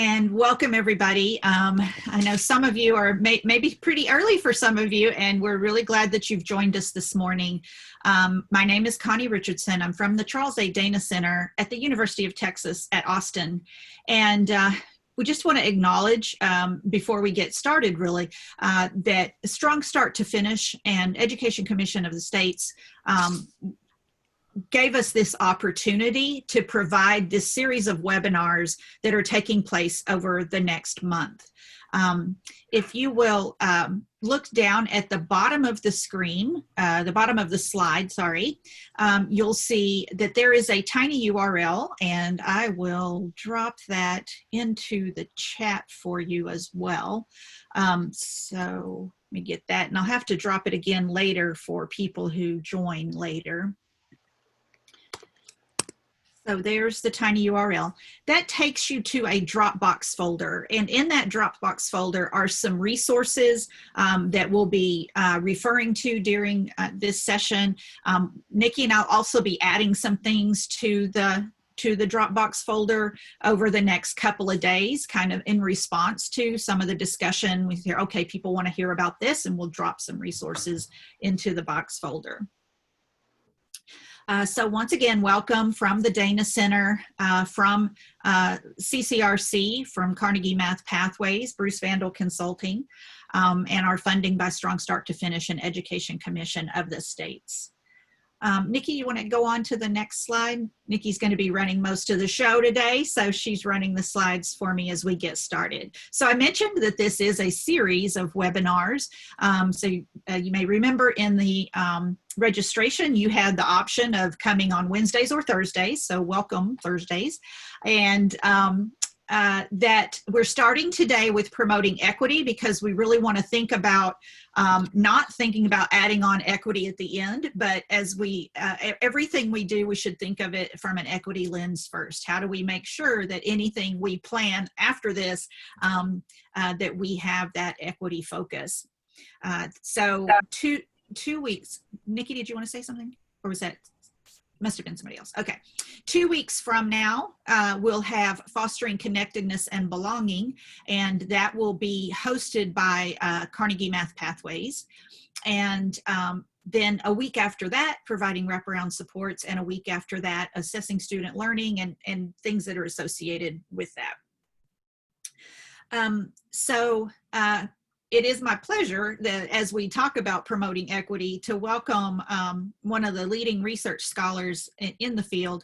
And welcome everybody. I know some of you are maybe pretty early for some of you, and we're really glad that you've joined us this morning. My name is Connie Richardson. I'm from the Charles A. Dana Center at the University of Texas at Austin. And we just want to acknowledge before we get started really that Strong Start to Finish and Education Commission of the States gave us this opportunity to provide this series of webinars that are taking place over the next month. If you will look down at the bottom of the screen, the bottom of the slide, sorry, you'll see that there is a tiny URL, and I will drop that into the chat for you as well. So let me get that, and I'll have to drop it again later for people who join later. So there's the tiny URL. That takes you to a Dropbox folder. And in that Dropbox folder are some resources that we'll be referring to during this session. Nikki and I'll also be adding some things to the Dropbox folder over the next couple of days, kind of in response to some of the discussion. We hear, okay, people want to hear about this, and we'll drop some resources into the box folder. So once again, welcome from the Dana Center, from CCRC, from Carnegie Math Pathways, Bruce Vandal Consulting, and our funding by Strong Start to Finish and Education Commission of the States. Nikki, you want to go on to the next slide? Nikki's going to be running most of the show today, so she's running the slides for me as we get started. So I mentioned that this is a series of webinars. You may remember in the registration, you had the option of coming on Wednesdays or Thursdays, so welcome Thursdays. And that we're starting today with promoting equity, because we really want to think about not thinking about adding on equity at the end, but as we everything we do, we should think of it from an equity lens first. How do we make sure that anything we plan after this, that we have that equity focus? So two weeks. Nikki, did you want to say something, or was that? Must have been somebody else. Okay. 2 weeks from now, we'll have Fostering Connectedness and Belonging, and that will be hosted by Carnegie Math Pathways. And then a week after that, providing wraparound supports, and a week after that, assessing student learning and things that are associated with that. It is my pleasure that as we talk about promoting equity, to welcome one of the leading research scholars in the field.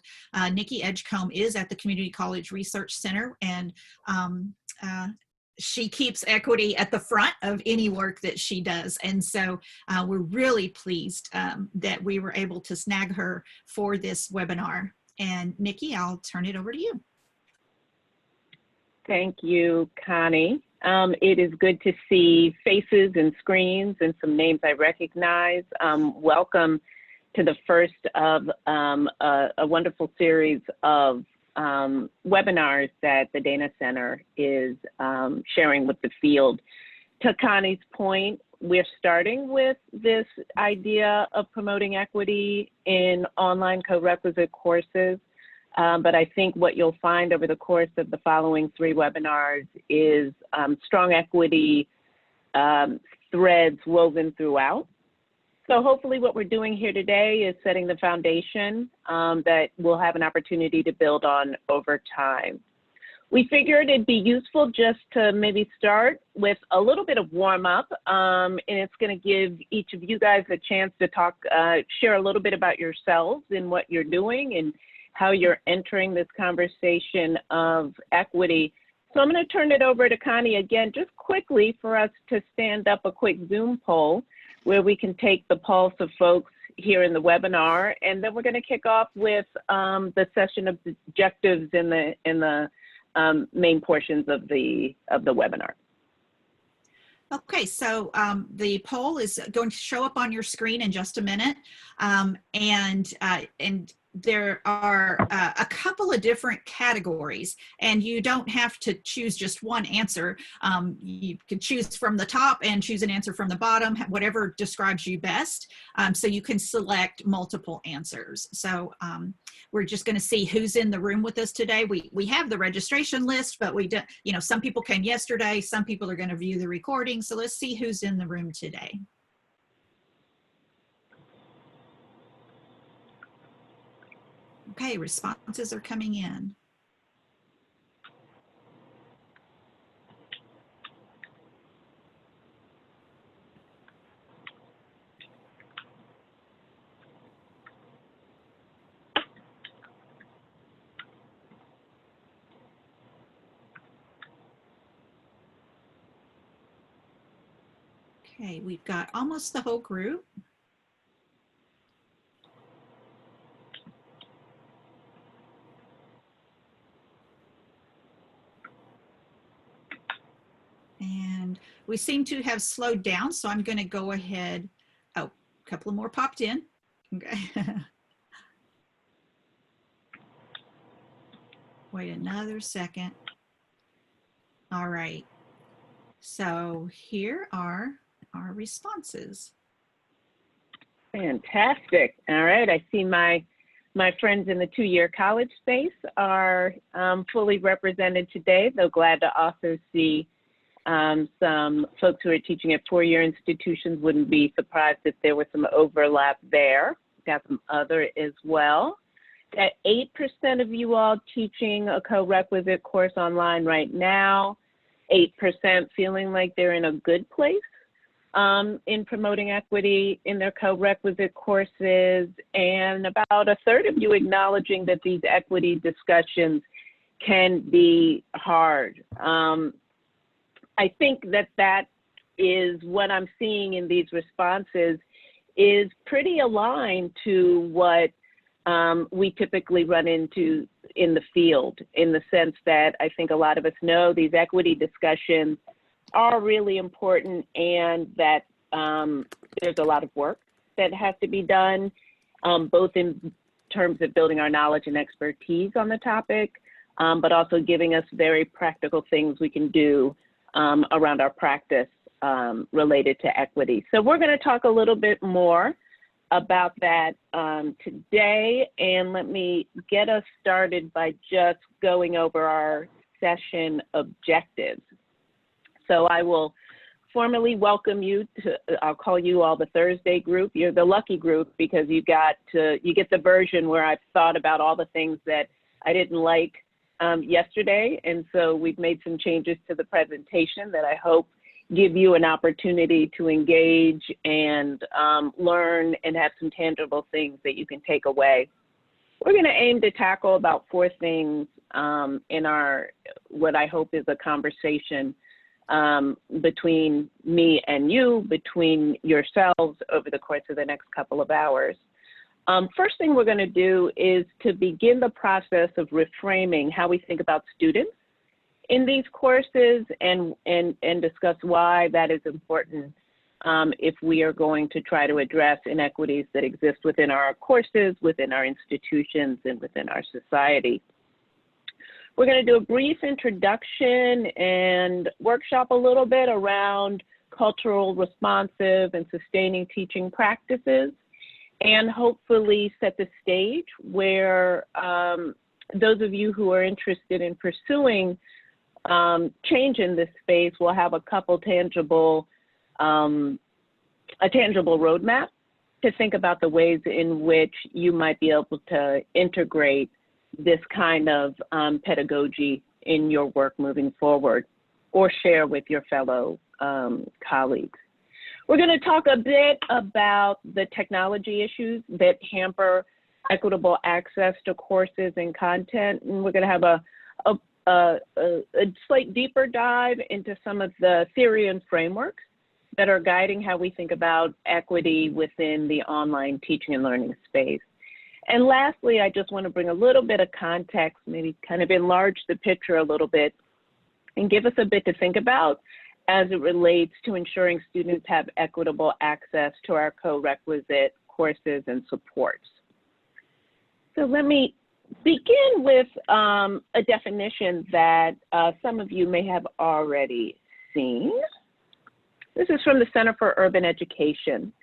Nikki Edgecombe is at the Community College Research Center, and she keeps equity at the front of any work that she does. And so we're really pleased that we were able to snag her for this webinar. And Nikki, I'll turn it over to you. Thank you, Connie. It is good to see faces and screens and some names I recognize. Welcome to the first of a wonderful series of webinars that the Dana Center is sharing with the field. To Connie's point, we're starting with this idea of promoting equity in online co-requisite courses. But I think what you'll find over the course of the following 3 webinars is strong equity threads woven throughout. So hopefully what we're doing here today is setting the foundation that we'll have an opportunity to build on over time. We figured it'd be useful just to maybe start with a little bit of warm up, and it's going to give each of you guys a chance to talk, share a little bit about yourselves and what you're doing and how you're entering this conversation of equity. So I'm going to turn it over to Connie again, just quickly for us to stand up a quick Zoom poll where we can take the pulse of folks here in the webinar, and then we're going to kick off with the session of objectives in the main portions of the webinar. Okay, so the poll is going to show up on your screen in just a minute, and there are a couple of different categories, and you don't have to choose just one answer. You can choose from the top and choose an answer from the bottom, whatever describes you best. So you can select multiple answers. So we're just going to see who's in the room with us today. We have the registration list, but we don't, you know, some people came yesterday, some people are going to view the recording. So let's see who's in the room today. Okay, responses are coming in. Okay, we've got almost the whole group. And we seem to have slowed down, so I'm going to go ahead. Oh, a couple more popped in. Okay. Wait another second. All right. So here are our responses. Fantastic. All right. I see my friends in the two-year college space are fully represented today, though glad to also see some folks who are teaching at four-year institutions. Wouldn't be surprised if there was some overlap there. Got some other as well. Got 8% of you all teaching a co-requisite course online right now. 8% feeling like they're in a good place in promoting equity in their co-requisite courses, and about a third of you acknowledging that these equity discussions can be hard. I think that is what I'm seeing in these responses is pretty aligned to what we typically run into in the field, in the sense that I think a lot of us know these equity discussions are really important, and that there's a lot of work that has to be done, both in terms of building our knowledge and expertise on the topic, but also giving us very practical things we can do around our practice related to equity. So we're going to talk a little bit more about that today, and let me get us started by just going over our session objectives. So I will formally welcome you to, I'll call you all the Thursday group. You're the lucky group because you get the version where I've thought about all the things that I didn't like yesterday, and so we've made some changes to the presentation that I hope give you an opportunity to engage and learn and have some tangible things that you can take away. We're going to aim to tackle about 4 things in our, what I hope is a conversation between me and you, between yourselves over the course of the next couple of hours. First thing we're going to do is to begin the process of reframing how we think about students in these courses, and discuss why that is important if we are going to try to address inequities that exist within our courses, within our institutions, and within our society. We're going to do a brief introduction and workshop a little bit around cultural responsive and sustaining teaching practices, and hopefully set the stage where those of you who are interested in pursuing change in this space will have a couple tangible, a tangible roadmap to think about the ways in which you might be able to integrate this kind of pedagogy in your work moving forward, or share with your fellow colleagues. We're going to talk a bit about the technology issues that hamper equitable access to courses and content, and we're going to have a slight deeper dive into some of the theory and frameworks that are guiding how we think about equity within the online teaching and learning space. And lastly, I just want to bring a little bit of context, maybe kind of enlarge the picture a little bit, and give us a bit to think about as it relates to ensuring students have equitable access to our co-requisite courses and supports. So let me begin with a definition that some of you may have already seen. This is from the Center for Urban Education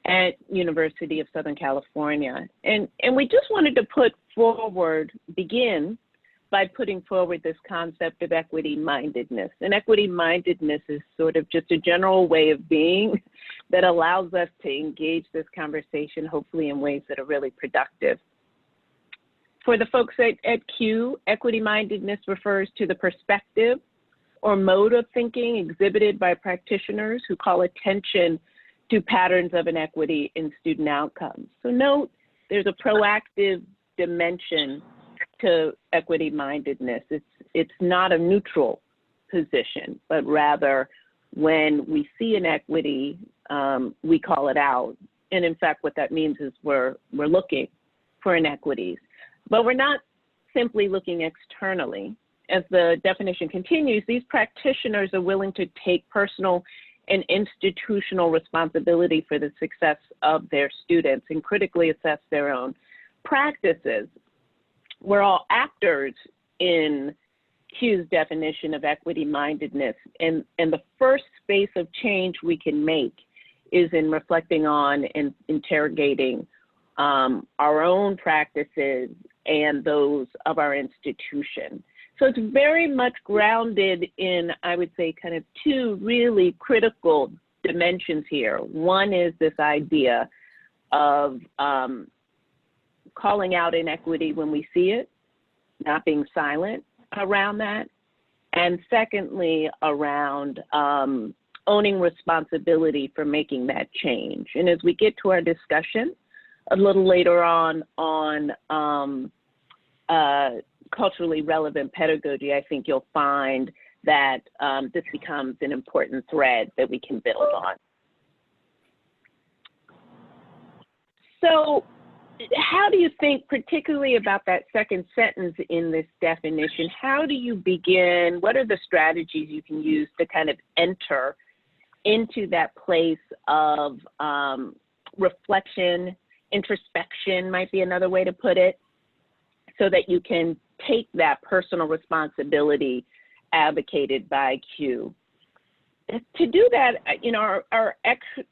at University of Southern California. And we just wanted to begin by putting forward this concept of equity-mindedness. And equity-mindedness is sort of just a general way of being that allows us to engage this conversation, hopefully in ways that are really productive. For the folks at CUE, equity-mindedness refers to the perspective or mode of thinking exhibited by practitioners who call attention to patterns of inequity in student outcomes. So note, there's a proactive dimension to equity-mindedness. It's not a neutral position, but rather when we see inequity, we call it out. And in fact, what that means is we're looking for inequities. But we're not simply looking externally. As the definition continues, these practitioners are willing to take personal and institutional responsibility for the success of their students and critically assess their own practices. We're all actors in CUE's definition of equity-mindedness, and the first space of change we can make is in reflecting on and interrogating our own practices and those of our institution. So it's very much grounded in, I would say, kind of two really critical dimensions here. One is this idea of calling out inequity when we see it, not being silent around that. And secondly, around owning responsibility for making that change. And as we get to our discussion a little later on culturally relevant pedagogy, I think you'll find that this becomes an important thread that we can build on. So how do you think, particularly about that second sentence in this definition, how do you begin, what are the strategies you can use to kind of enter into that place of reflection, introspection might be another way to put it, so that you can take that personal responsibility advocated by CUE? To do that, you know, our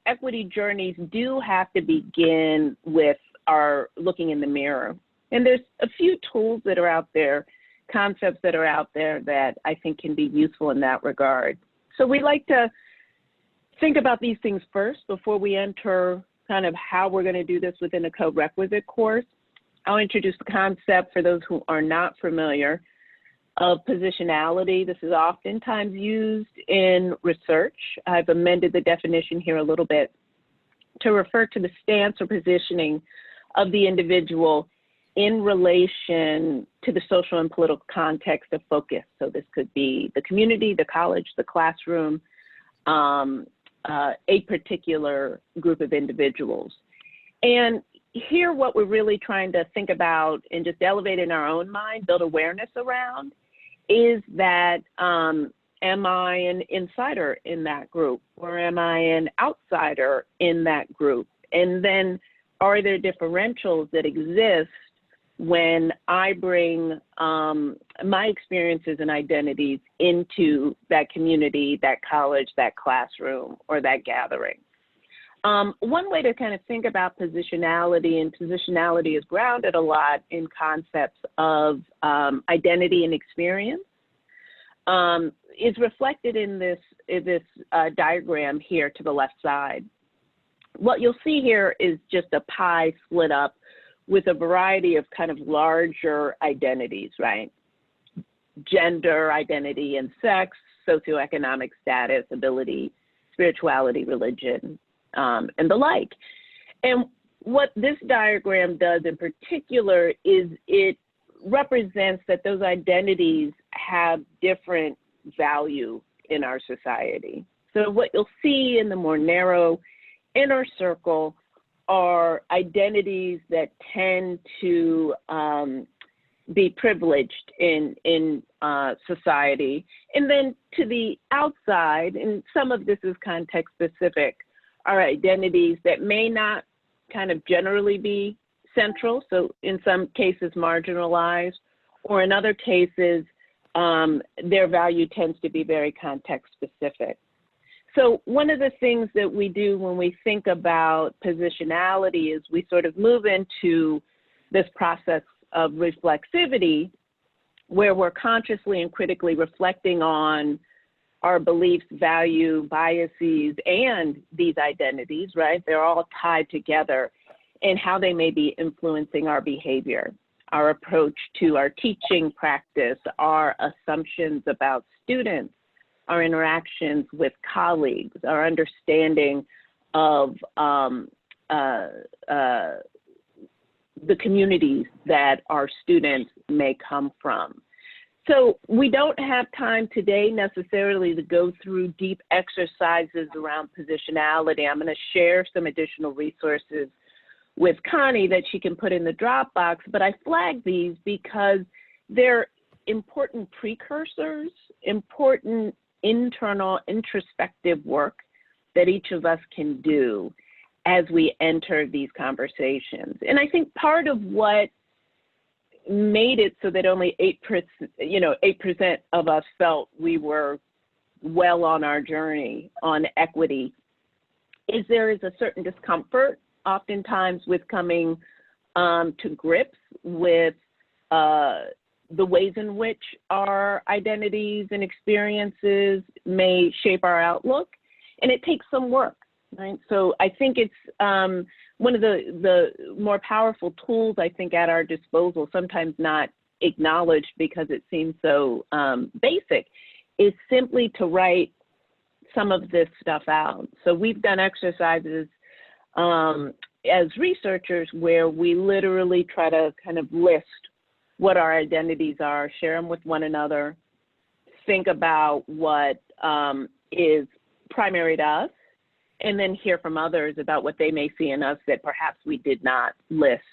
equity journeys do have to begin with our looking in the mirror. And there's a few tools that are out there, concepts that are out there that I think can be useful in that regard. So we like to think about these things first before we enter kind of how we're going to do this within a Corequisite course. I'll introduce the concept for those who are not familiar of positionality. This is oftentimes used in research. I've amended the definition here a little bit to refer to the stance or positioning of the individual in relation to the social and political context of focus. So this could be the community, the college, the classroom, a particular group of individuals. And here what we're really trying to think about and just elevate in our own mind, build awareness around, is that am I an insider in that group, or am I an outsider in that group? And then are there differentials that exist when I bring my experiences and identities into that community, that college, that classroom, or that gathering? One way to kind of think about positionality, and positionality is grounded a lot in concepts of identity and experience, is reflected in this diagram here to the left side. What you'll see here is just a pie split up with a variety of kind of larger identities, right? Gender, identity and sex, socioeconomic status, ability, spirituality, religion, and the like. And what this diagram does in particular is it represents that those identities have different value in our society. So what you'll see in the more narrow inner circle are identities that tend to be privileged in society. And then to the outside, and some of this is context specific, are identities that may not kind of generally be central, so in some cases marginalized, or in other cases, their value tends to be very context specific. So one of the things that we do when we think about positionality is we sort of move into this process of reflexivity, where we're consciously and critically reflecting on our beliefs, value, biases, and these identities, right? They're all tied together, and how they may be influencing our behavior, our approach to our teaching practice, our assumptions about students, our interactions with colleagues, our understanding of the communities that our students may come from. So we don't have time today necessarily to go through deep exercises around positionality. I'm going to share some additional resources with Connie that she can put in the Dropbox, but I flag these because they're important precursors, important internal introspective work that each of us can do as we enter these conversations. And I think part of what made it so that only 8% of us felt we were well on our journey on equity is there is a certain discomfort oftentimes with coming to grips with the ways in which our identities and experiences may shape our outlook, and it takes some work, right? So I think it's one of the more powerful tools, I think, at our disposal, sometimes not acknowledged because it seems so basic, is simply to write some of this stuff out. So we've done exercises as researchers where we literally try to kind of list what our identities are, share them with one another, think about what is primary to us, and then hear from others about what they may see in us that perhaps we did not list.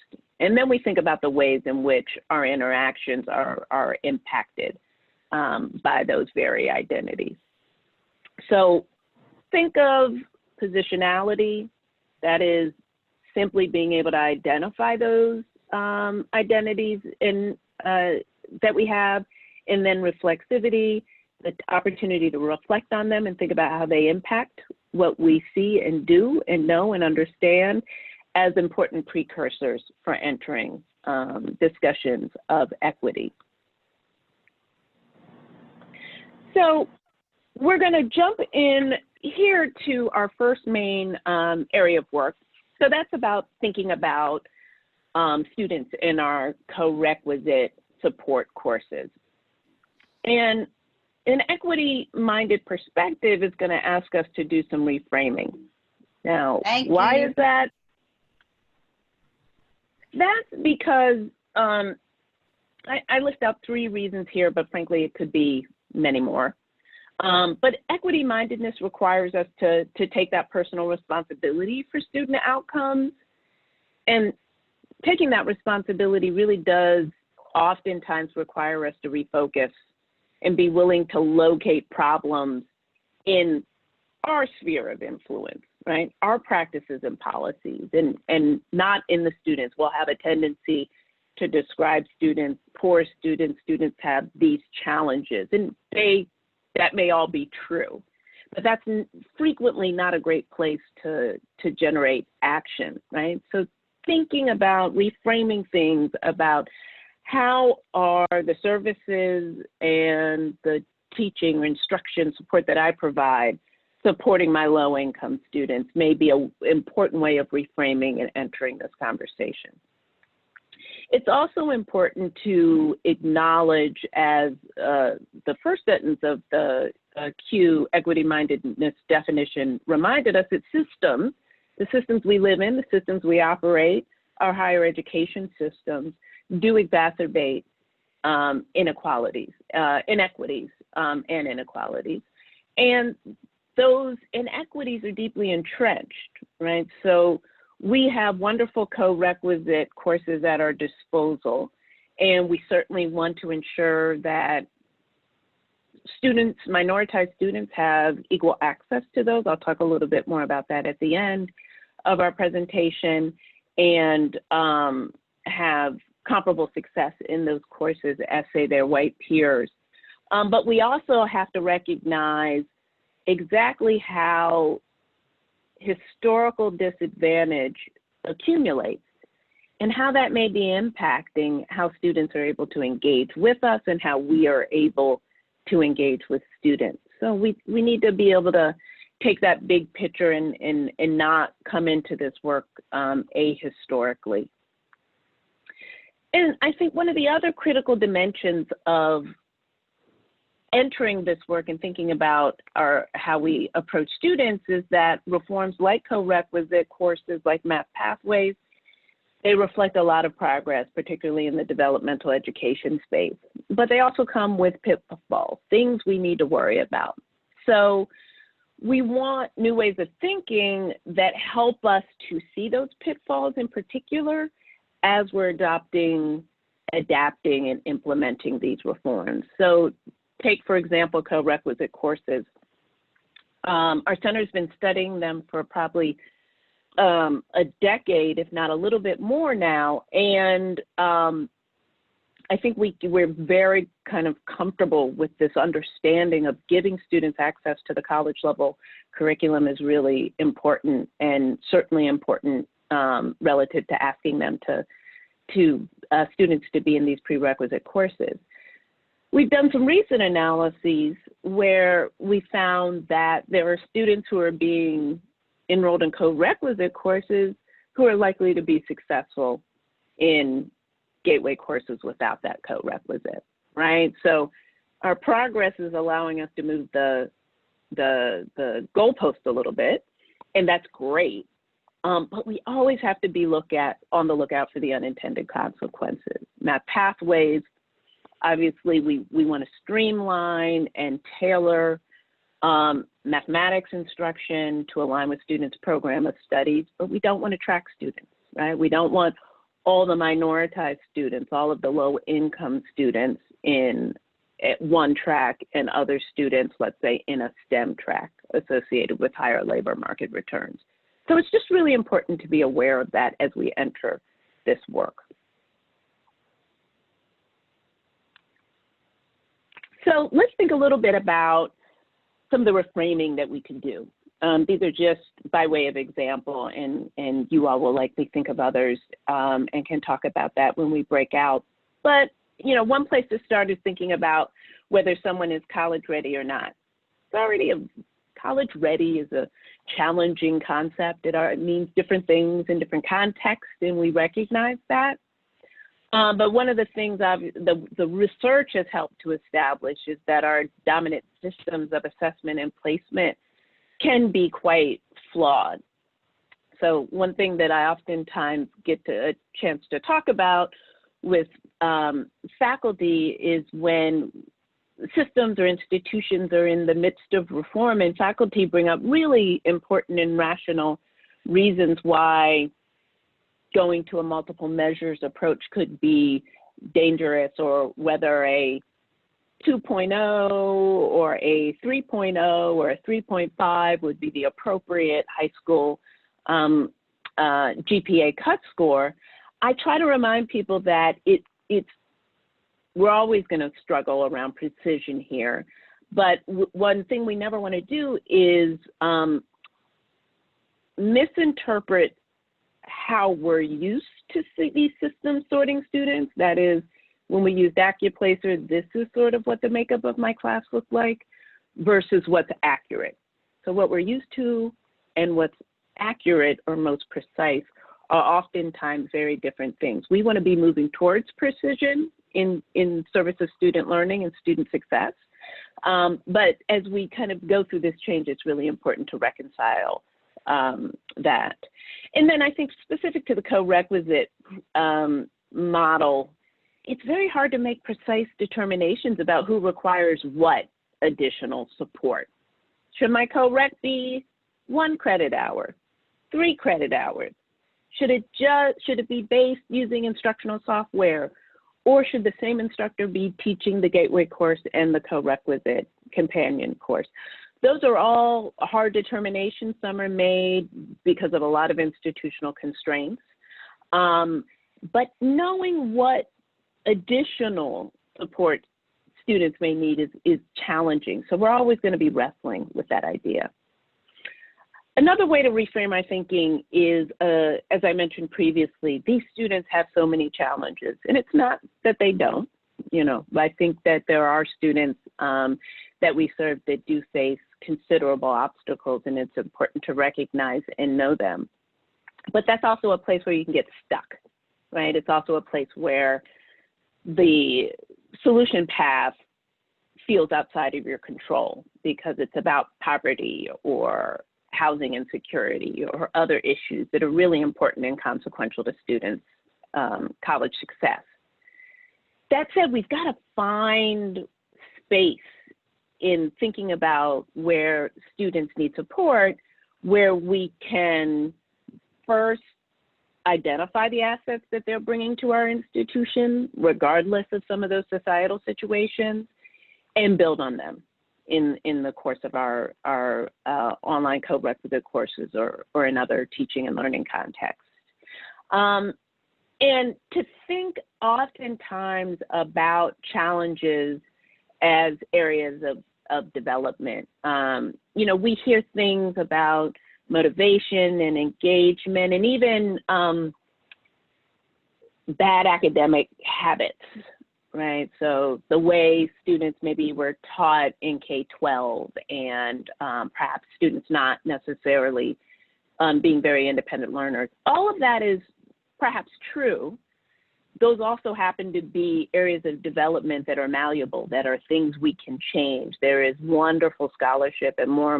And then we think about the ways in which our interactions are impacted by those very identities. So think of positionality, that is simply being able to identify those identities that we have, and then reflexivity, the opportunity to reflect on them and think about how they impact what we see and do and know and understand as important precursors for entering discussions of equity. So we're going to jump in here to our first main area of work. So that's about thinking about students in our Corequisite support courses. And an equity-minded perspective is going to ask us to do some reframing. Now, why is that? That's because I list out 3 reasons here, but frankly, it could be many more. But equity-mindedness requires us to take that personal responsibility for student outcomes. And taking that responsibility really does oftentimes require us to refocus and be willing to locate problems in our sphere of influence, right? Our practices and policies, and not in the students. We'll have a tendency to describe students, poor students, students have these challenges, and that may all be true, but that's frequently not a great place to generate action, right? So thinking about reframing things about how are the services and the teaching or instruction support that I provide supporting my low-income students may be an important way of reframing and entering this conversation. It's also important to acknowledge, as the first sentence of the Q equity-mindedness definition reminded us, that systems, the systems we live in, the systems we operate, our higher education systems, do exacerbate inequities, and inequalities. And those inequities are deeply entrenched, right? So we have wonderful co-requisite courses at our disposal, and we certainly want to ensure that students, minoritized students, have equal access to those. I'll talk a little bit more about that at the end of our presentation. and have comparable success in those courses as, say, their white peers. But we also have to recognize exactly how historical disadvantage accumulates and how that may be impacting how students are able to engage with us and how we are able to engage with students. So we need to be able to take that big picture and not come into this work ahistorically. And I think one of the other critical dimensions of entering this work and thinking about how we approach students is that reforms like co-requisite courses like Math Pathways, they reflect a lot of progress, particularly in the developmental education space, but they also come with pitfalls, things we need to worry about. So we want new ways of thinking that help us to see those pitfalls in particular as we're adapting and implementing these reforms. So take, for example, co-requisite courses. Our center's been studying them for probably a decade, if not a little bit more now, and I think we're very kind of comfortable with this understanding of giving students access to the college level curriculum is really important, and certainly important relative to asking them students to be in these prerequisite courses. We've done some recent analyses where we found that there are students who are being enrolled in co-requisite courses who are likely to be successful in gateway courses without that co-requisite, right? So our progress is allowing us to move the goalpost a little bit, and that's great. But we always have to be on the lookout for the unintended consequences. Math Pathways, obviously we want to streamline and tailor mathematics instruction to align with students' program of studies, but we don't want to track students, right? We don't want all the minoritized students, all of the low-income students in one track and other students, let's say, in a STEM track associated with higher labor market returns. So it's just really important to be aware of that as we enter this work. So let's think a little bit about some of the reframing that we can do. These are just by way of example, and you all will likely think of others and can talk about that when we break out. But one place to start is thinking about whether someone is college ready or not. It's already college ready is a challenging concept. It means different things in different contexts, and we recognize that. But one of the things the research has helped to establish is that our dominant systems of assessment and placement can be quite flawed. So one thing that I oftentimes get a chance to talk about with faculty is when systems or institutions are in the midst of reform, and faculty bring up really important and rational reasons why going to a multiple measures approach could be dangerous, or whether a 2.0 or a 3.0 or a 3.5 would be the appropriate high school GPA cut score. I try to remind people that we're always going to struggle around precision here, but one thing we never want to do is misinterpret how we're used to see these systems sorting students. That is, when we used AccuPlacer, this is sort of what the makeup of my class looked like, versus what's accurate. So what we're used to and what's accurate or most precise are oftentimes very different things. We want to be moving towards precision in service of student learning and student success. But as we kind of go through this change, it's really important to reconcile that. And then I think specific to the co-requisite model, it's very hard to make precise determinations about who requires what additional support. Should my co-req be 1 credit hour, 3 credit hours? Should it be based using instructional software, or should the same instructor be teaching the gateway course and the co-requisite companion course? Those are all hard determinations. Some are made because of a lot of institutional constraints. But knowing what additional support students may need is challenging. So we're always going to be wrestling with that idea. Another way to reframe our thinking is, as I mentioned previously, these students have so many challenges, and it's not that they don't, you know, I think that there are students that we serve that do face considerable obstacles, and it's important to recognize and know them. But that's also a place where you can get stuck, right? It's also a place where the solution path feels outside of your control because it's about poverty or housing insecurity or other issues that are really important and consequential to students' college success. That said, we've got to find space in thinking about where students need support, where we can first identify the assets that they're bringing to our institution, regardless of some of those societal situations, and build on them in the course of our online co-requisite courses or in other teaching and learning contexts. And to think oftentimes about challenges as areas of development. You know, we hear things about motivation and engagement and even bad academic habits, right? So the way students maybe were taught in K-12 and perhaps students not necessarily being very independent learners. All of that is perhaps true. Those also happen to be areas of development that are malleable, that are things we can change. There is wonderful scholarship and more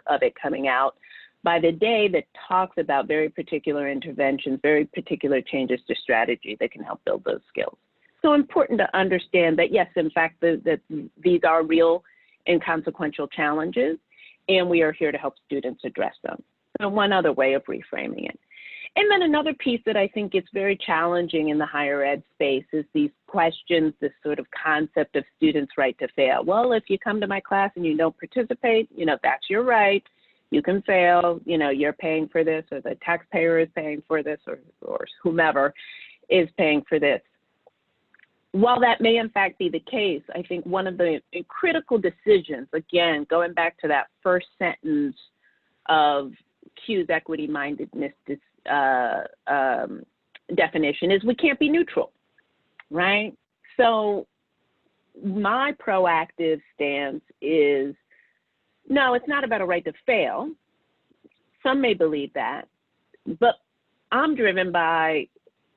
of it coming out by the day that talks about very particular interventions, very particular changes to strategy that can help build those skills. So important to understand that, yes, in fact, that these are real and consequential challenges, and we are here to help students address them. So one other way of reframing it. And then another piece that I think is very challenging in the higher ed space is these questions, this sort of concept of students' right to fail. Well, if you come to my class and you don't participate, you know, that's your right. You can fail, you know, you're paying for this, or the taxpayer is paying for this, or whomever is paying for this. While that may in fact be the case, I think one of the critical decisions, again, going back to that first sentence of Q's equity-mindedness definition, is we can't be neutral, right? So my proactive stance is, no, it's not about a right to fail. Some may believe that, but I'm driven by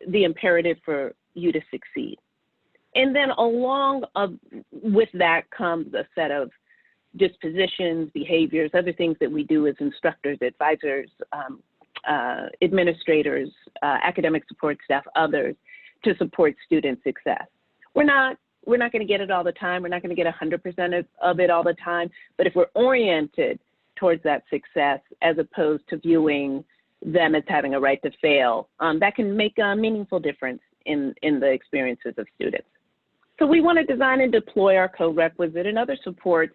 the imperative for you to succeed. And then along with that comes a set of dispositions, behaviors, other things that we do as instructors, advisors, administrators, academic support staff, others, to support student success. We're not going to get it all the time. We're not going to get 100% of it all the time. But if we're oriented towards that success, as opposed to viewing them as having a right to fail, that can make a meaningful difference in the experiences of students. So we want to design and deploy our co-requisite and other supports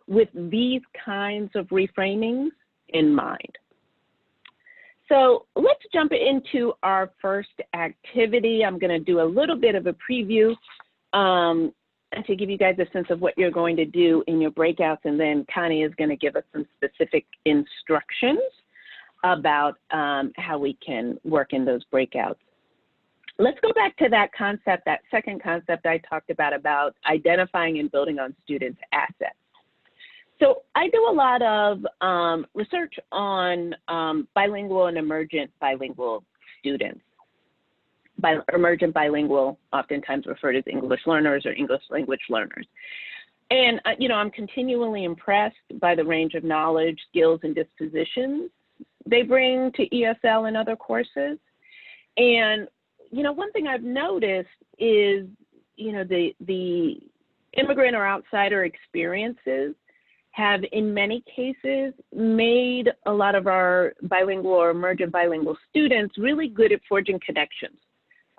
with these kinds of reframings in mind. So let's jump into our first activity. I'm going to do a little bit of a preview to give you guys a sense of what you're going to do in your breakouts, and then Connie is going to give us some specific instructions about how we can work in those breakouts. Let's go back to that concept, that second concept I talked about identifying and building on students' assets. So I do a lot of research on bilingual and emergent bilingual students. Emergent bilingual, oftentimes referred as English learners or English language learners. And, you know, I'm continually impressed by the range of knowledge, skills, and dispositions they bring to ESL and other courses. And, you know, one thing I've noticed is, you know, the immigrant or outsider experiences have in many cases made a lot of our bilingual or emergent bilingual students really good at forging connections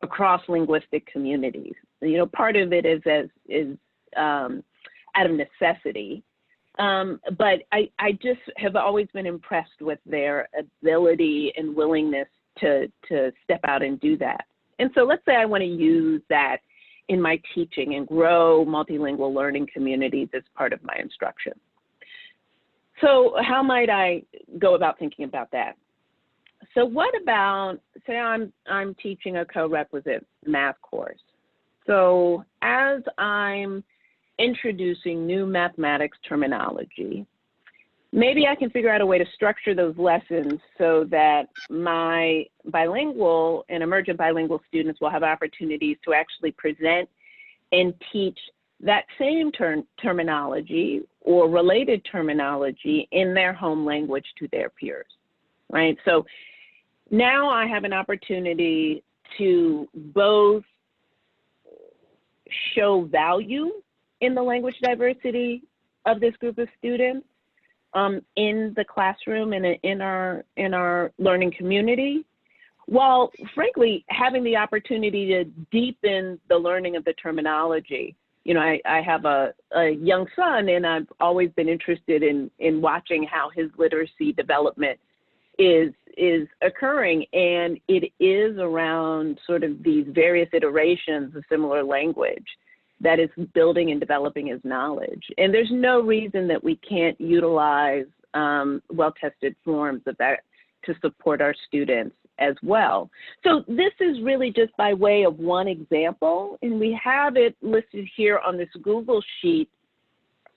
across linguistic communities. You know, part of it is out of necessity, but I just have always been impressed with their ability and willingness to step out and do that. And so let's say I want to use that in my teaching and grow multilingual learning communities as part of my instruction. So how might I go about thinking about that? So what about, say I'm teaching a Corequisite math course. So as I'm introducing new mathematics terminology, maybe I can figure out a way to structure those lessons so that my bilingual and emergent bilingual students will have opportunities to actually present and teach that same terminology or related terminology in their home language to their peers, right? So now I have an opportunity to both show value in the language diversity of this group of students in the classroom and in our learning community, while frankly having the opportunity to deepen the learning of the terminology. You know, I have a young son, and I've always been interested in watching how his literacy development is occurring, and it is around sort of these various iterations of similar language that is building and developing his knowledge. And there's no reason that we can't utilize well-tested forms of that to support our students as well. So this is really just by way of one example, and we have it listed here on this Google sheet.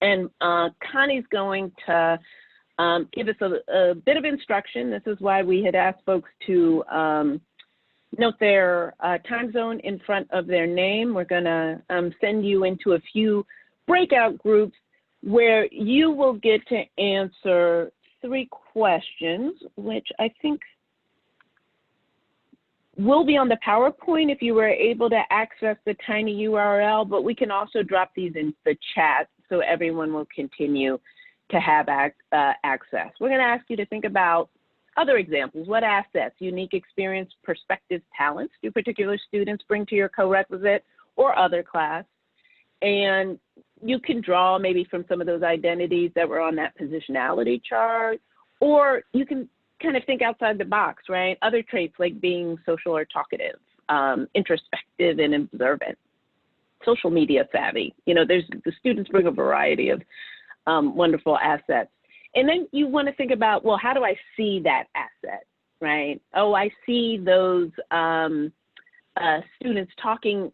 And Connie's going to give us a bit of instruction. This is why we had asked folks to note their time zone in front of their name. We're gonna send you into a few breakout groups where you will get to answer 3 questions, which I think will be on the PowerPoint if you were able to access the tiny URL, but we can also drop these in the chat so everyone will continue to have access. We're going to ask you to think about other examples. What assets, unique experience, perspectives, talents do particular students bring to your Corequisite or other class? And you can draw maybe from some of those identities that were on that positionality chart, or you can kind of think outside the box, right? Other traits like being social or talkative, introspective and observant, social media savvy. You know, the students bring a variety of wonderful assets. And then you want to think about, well, how do I see that asset, right? Oh, I see those students talking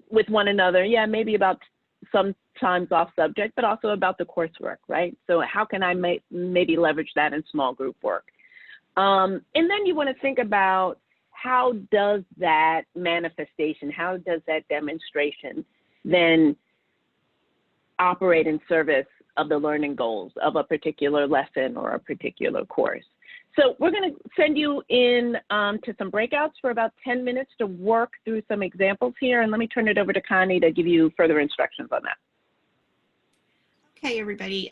with one another, yeah, maybe about sometimes off subject, but also about the coursework, right? So how can I maybe leverage that in small group work? And then you want to think about, how does that manifestation, how does that demonstration then operate in service of the learning goals of a particular lesson or a particular course? So we're going to send you in to some breakouts for about 10 minutes to work through some examples here. And let me turn it over to Connie to give you further instructions on that. Okay, everybody.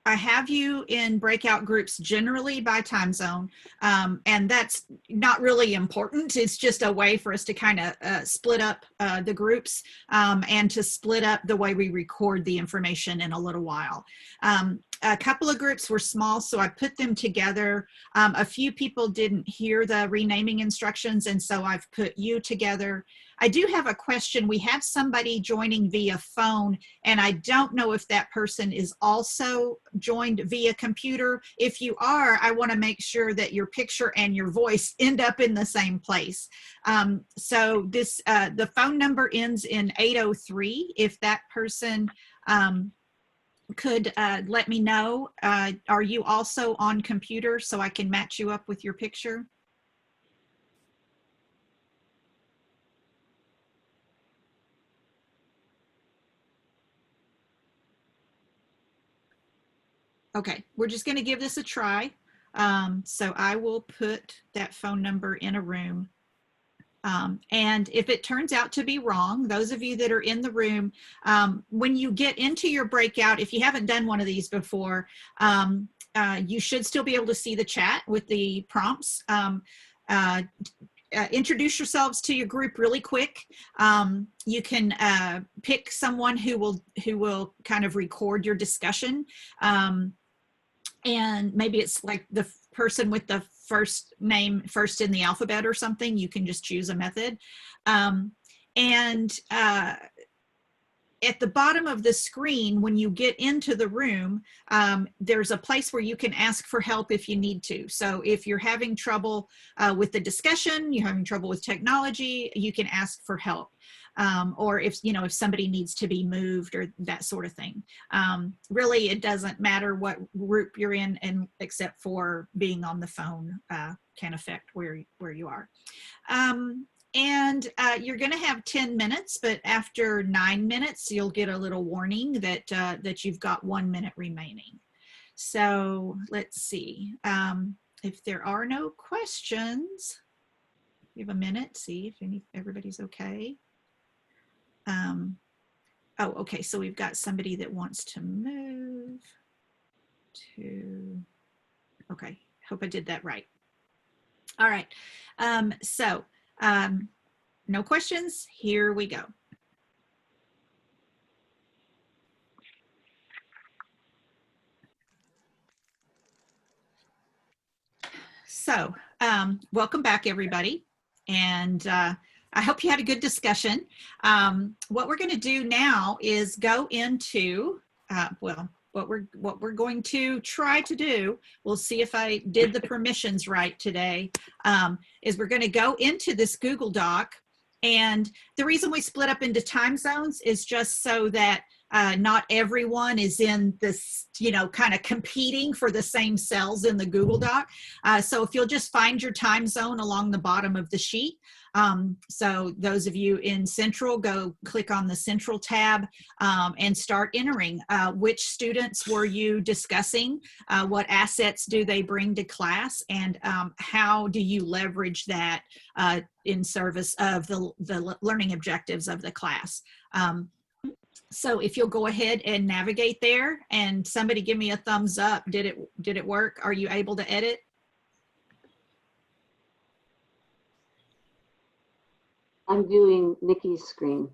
I have you in breakout groups generally by time zone, and that's not really important. It's just a way for us to kind of split up the groups and to split up the way we record the information in a little while. A couple of groups were small, so I put them together. A few people didn't hear the renaming instructions, and so I've put you together. I do have a question. We have somebody joining via phone, and I don't know if that person is also joined via computer. If you are, I want to make sure that your picture and your voice end up in the same place. So this, the phone number ends in 803. If that person could let me know, are you also on computer so I can match you up with your picture? Okay, we're just going to give this a try. So I will put that phone number in a room. And if it turns out to be wrong, those of you that are in the room, when you get into your breakout, if you haven't done one of these before, you should still be able to see the chat with the prompts. Introduce yourselves to your group really quick. You can pick someone who will kind of record your discussion. and maybe it's like the person with the first name first in the alphabet or something. You can just choose a method. At the bottom of the screen, when you get into the room, there's a place where you can ask for help if you need to. So if you're having trouble with the discussion, you're having trouble with technology, you can ask for help. Or if somebody needs to be moved or that sort of thing. Really, it doesn't matter what group you're in, and except for being on the phone can affect where you are. You're going to have 10 minutes, but after 9 minutes, you'll get a little warning that you've got 1 minute remaining. So let's see. If there are no questions, give a minute, see if everybody's okay. Oh, okay, so we've got somebody that wants to move to, okay, hope I did that right. All right, no questions, here we go. So, welcome back, everybody. And I hope you had a good discussion. What we're going to do now is go into, what we're going to try to do, we'll see if I did the permissions right today, is we're going to go into this Google Doc. And the reason we split up into time zones is just so that not everyone is in this, kind of competing for the same cells in the Google Doc. So if you'll just find your time zone along the bottom of the sheet. So those of you in Central, go click on the Central tab and start entering. Which students were you discussing? What assets do they bring to class? And how do you leverage that in service of the learning objectives of the class? So if you'll go ahead and navigate there, and somebody give me a thumbs up. Did it work? Are you able to edit? I'm doing Nikki's screen,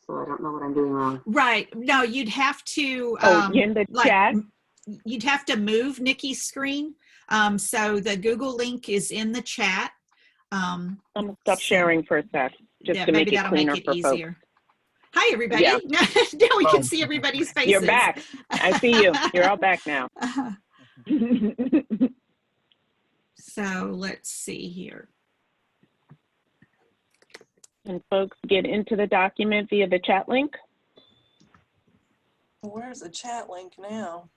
so I don't know what I'm doing wrong. Right. No, you'd have to in the chat. You'd have to move Nikki's screen. So the Google link is in the chat. I'm gonna stop sharing for a sec, just to make maybe it that'll cleaner make it for easier. folks. Hi, everybody. Yeah. Now we can see everybody's faces. You're back. I see you. You're all back now. So let's see here. Can folks get into the document via the chat link? Where's the chat link now?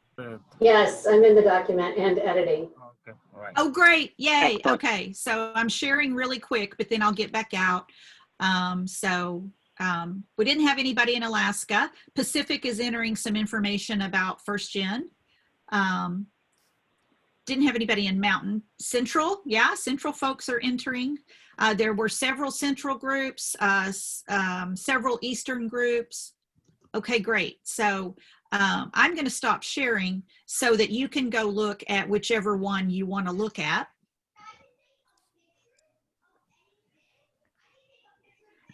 Yes, I'm in the document and editing. Okay, all right. Oh, great. Yay. Excellent. Okay. So I'm sharing really quick, but then I'll get back out. We didn't have anybody in Alaska. Pacific is entering some information about first gen. Didn't have anybody in Mountain. Central, yeah, Central folks are entering. There were several Central groups, several Eastern groups. Okay, great. So I'm going to stop sharing so that you can go look at whichever one you want to look at.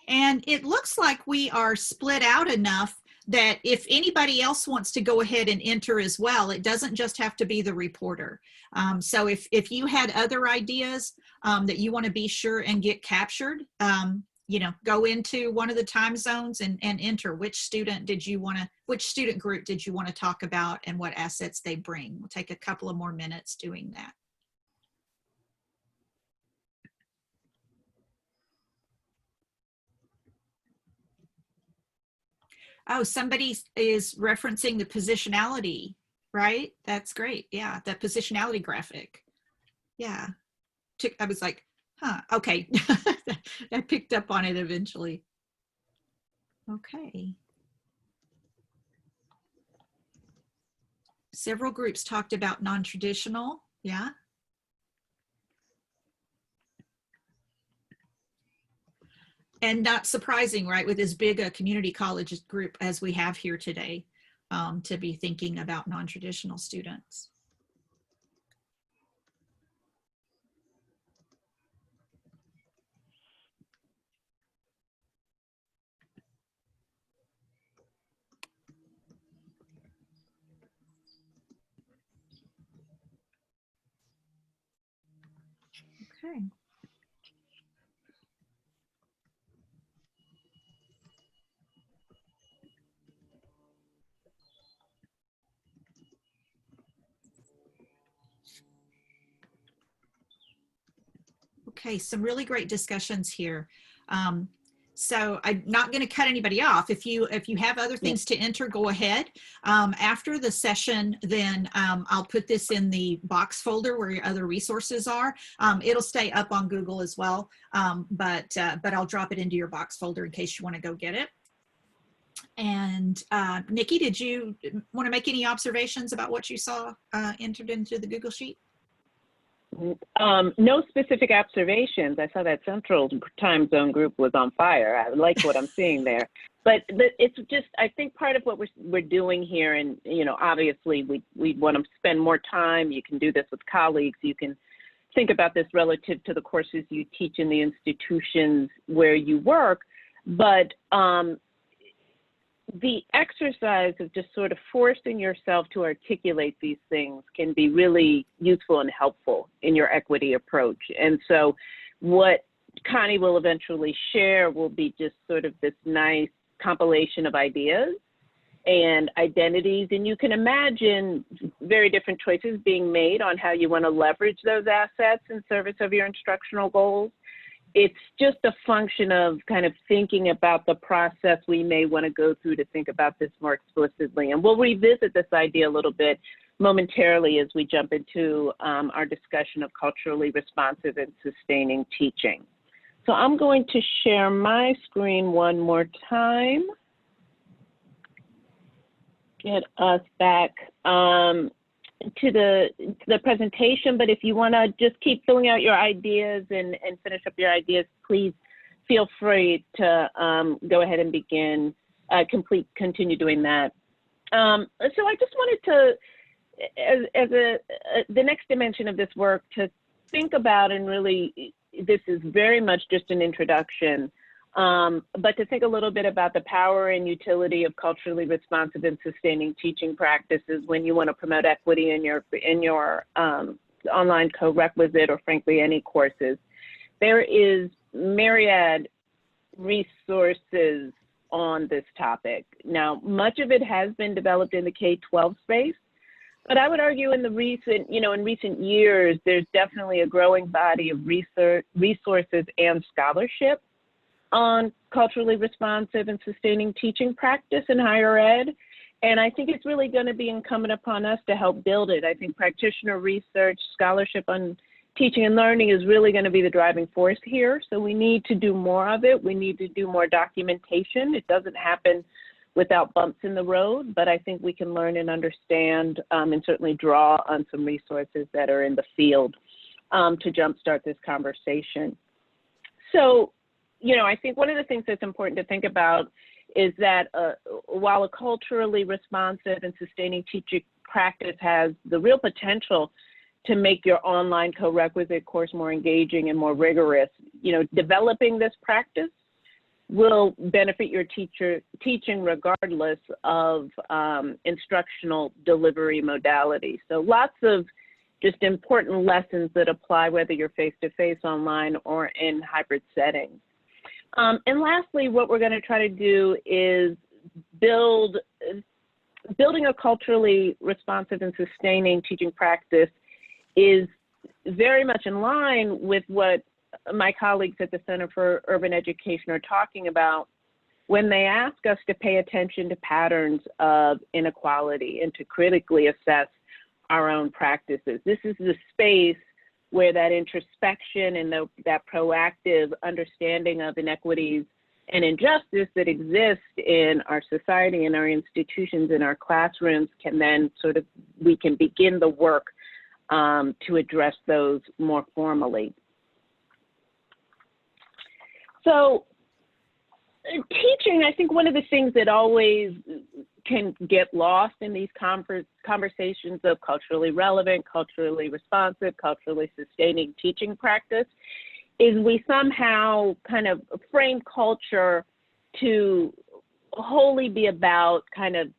And it looks like we are split out enough that if anybody else wants to go ahead and enter as well, it doesn't just have to be the reporter. So if you had other ideas that you want to be sure and get captured, go into one of the time zones and enter which student group did you want to talk about and what assets they bring. We'll take a couple of more minutes doing that. Oh, somebody is referencing the positionality, right? That's great. Yeah, that positionality graphic. Yeah. I was like, huh, okay. I picked up on it eventually. Okay. Several groups talked about non-traditional. Yeah. And not surprising, right, with as big a community college group as we have here today, to be thinking about non-traditional students. Okay. Okay, some really great discussions here. So I'm not going to cut anybody off. If you have other things to enter, go ahead. After the session, then I'll put this in the box folder where your other resources are. It'll stay up on Google as well, but I'll drop it into your box folder in case you want to go get it. And Nikki, did you want to make any observations about what you saw entered into the Google Sheet? No specific observations. I saw that Central Time Zone group was on fire. I like what I'm seeing there. But it's just, I think part of what we're doing here, and obviously we want to spend more time. You can do this with colleagues. You can think about this relative to the courses you teach in the institutions where you work. But the exercise of just sort of forcing yourself to articulate these things can be really useful and helpful in your equity approach. And so what Connie will eventually share will be just sort of this nice compilation of ideas and identities. And you can imagine very different choices being made on how you want to leverage those assets in service of your instructional goals. It's just a function of kind of thinking about the process we may want to go through to think about this more explicitly. And we'll revisit this idea a little bit momentarily as we jump into our discussion of culturally responsive and sustaining teaching. So I'm going to share my screen one more time. Get us back to the presentation, but if you want to just keep filling out your ideas and finish up your ideas, please feel free to go ahead and begin, continue doing that. So I just wanted to, as the next dimension of this work, to think about, and really this is very much just an introduction, but to think a little bit about the power and utility of culturally responsive and sustaining teaching practices when you want to promote equity in your online Corequisite, or frankly any courses. There is myriad resources on this topic. Now, much of it has been developed in the K-12 space, but I would argue in the recent, in recent years, there's definitely a growing body of resources and scholarship on culturally responsive and sustaining teaching practice in higher ed. And I think it's really going to be incumbent upon us to help build it. I think practitioner research, scholarship on teaching and learning is really going to be the driving force here. So we need to do more of it. We need to do more documentation. It doesn't happen without bumps in the road, but I think we can learn and understand and certainly draw on some resources that are in the field to jumpstart this conversation. So, I think one of the things that's important to think about is that while a culturally responsive and sustaining teaching practice has the real potential to make your online Corequisite course more engaging and more rigorous, developing this practice will benefit your teaching regardless of instructional delivery modality. So lots of just important lessons that apply whether you're face-to-face, online, or in hybrid settings. And lastly, what we're going to try to do is building a culturally responsive and sustaining teaching practice is very much in line with what my colleagues at the Center for Urban Education are talking about when they ask us to pay attention to patterns of inequality and to critically assess our own practices. This is the space where that introspection and that proactive understanding of inequities and injustice that exist in our society, in our institutions, in our classrooms can then we can begin the work to address those more formally. So teaching, I think one of the things that always can get lost in these conversations of culturally relevant, culturally responsive, culturally sustaining teaching practice is we somehow kind of frame culture to wholly be about kind of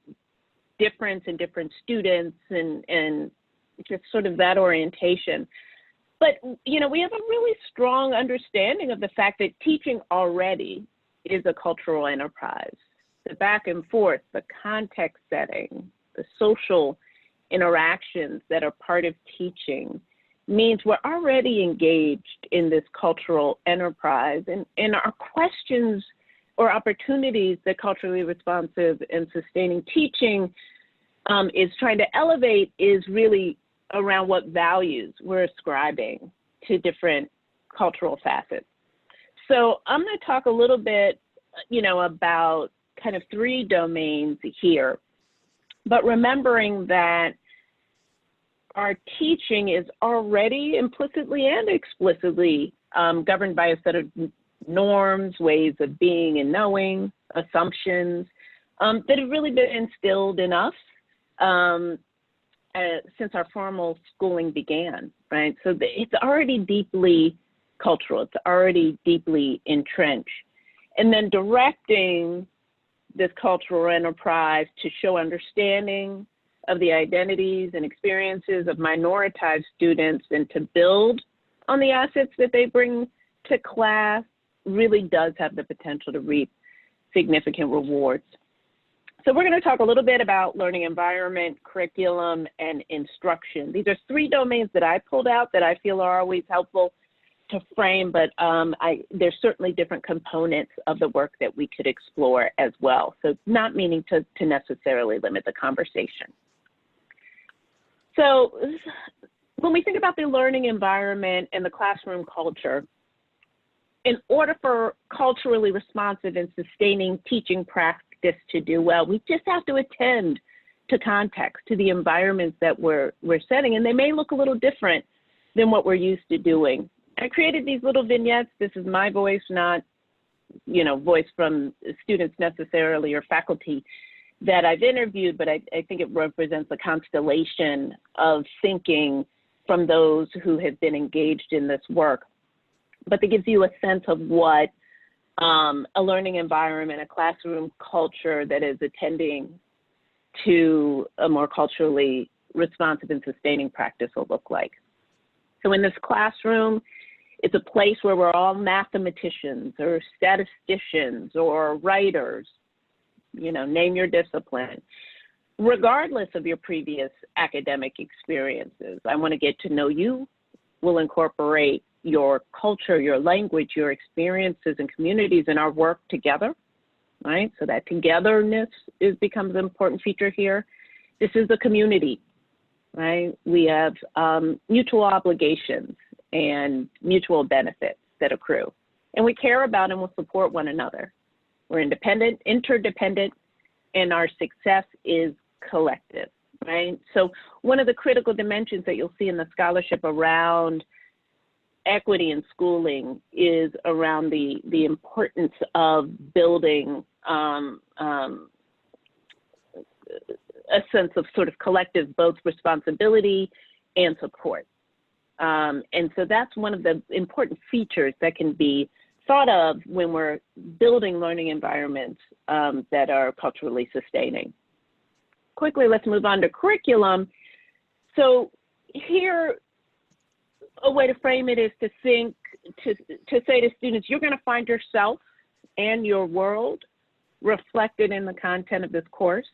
difference in different students and just sort of that orientation. But, you know, we have a really strong understanding of the fact that teaching already is a cultural enterprise. The back and forth, the context setting, the social interactions that are part of teaching means we're already engaged in this cultural enterprise, and our questions or opportunities that culturally responsive and sustaining teaching is trying to elevate is really around what values we're ascribing to different cultural facets. So I'm going to talk a little bit, you know, about kind of 3 domains here, but remembering that our teaching is already implicitly and explicitly governed by a set of norms, ways of being and knowing, assumptions that have really been instilled in us since our formal schooling began, right? So it's already deeply cultural, it's already deeply entrenched. And then directing this cultural enterprise to show understanding of the identities and experiences of minoritized students and to build on the assets that they bring to class really does have the potential to reap significant rewards. So we're going to talk a little bit about learning environment, curriculum, and instruction. These are 3 domains that I pulled out that I feel are always helpful to frame, but there's certainly different components of the work that we could explore as well. So not meaning to necessarily limit the conversation. So when we think about the learning environment and the classroom culture, in order for culturally responsive and sustaining teaching practice to do well, we just have to attend to context, to the environments that we're setting, and they may look a little different than what we're used to doing. I created these little vignettes. This is my voice, not, you know, voice from students necessarily or faculty that I've interviewed, but I think it represents a constellation of thinking from those who have been engaged in this work. But it gives you a sense of what a learning environment, a classroom culture that is attending to a more culturally responsive and sustaining practice will look like. So in this classroom, it's a place where we're all mathematicians or statisticians or writers, you know, name your discipline. Regardless of your previous academic experiences, I want to get to know you. We'll incorporate your culture, your language, your experiences and communities in our work together, right? So that togetherness becomes an important feature here. This is the community, right? We have mutual obligations and mutual benefits that accrue. And we care about and will support one another. We're independent, interdependent, and our success is collective, right? So one of the critical dimensions that you'll see in the scholarship around equity in schooling is around the importance of building a sense of sort of collective both responsibility and support. And so that's one of the important features that can be thought of when we're building learning environments that are culturally sustaining. Quickly, let's move on to curriculum. So here, a way to frame it is to think, to say to students, you're going to find yourself and your world reflected in the content of this course.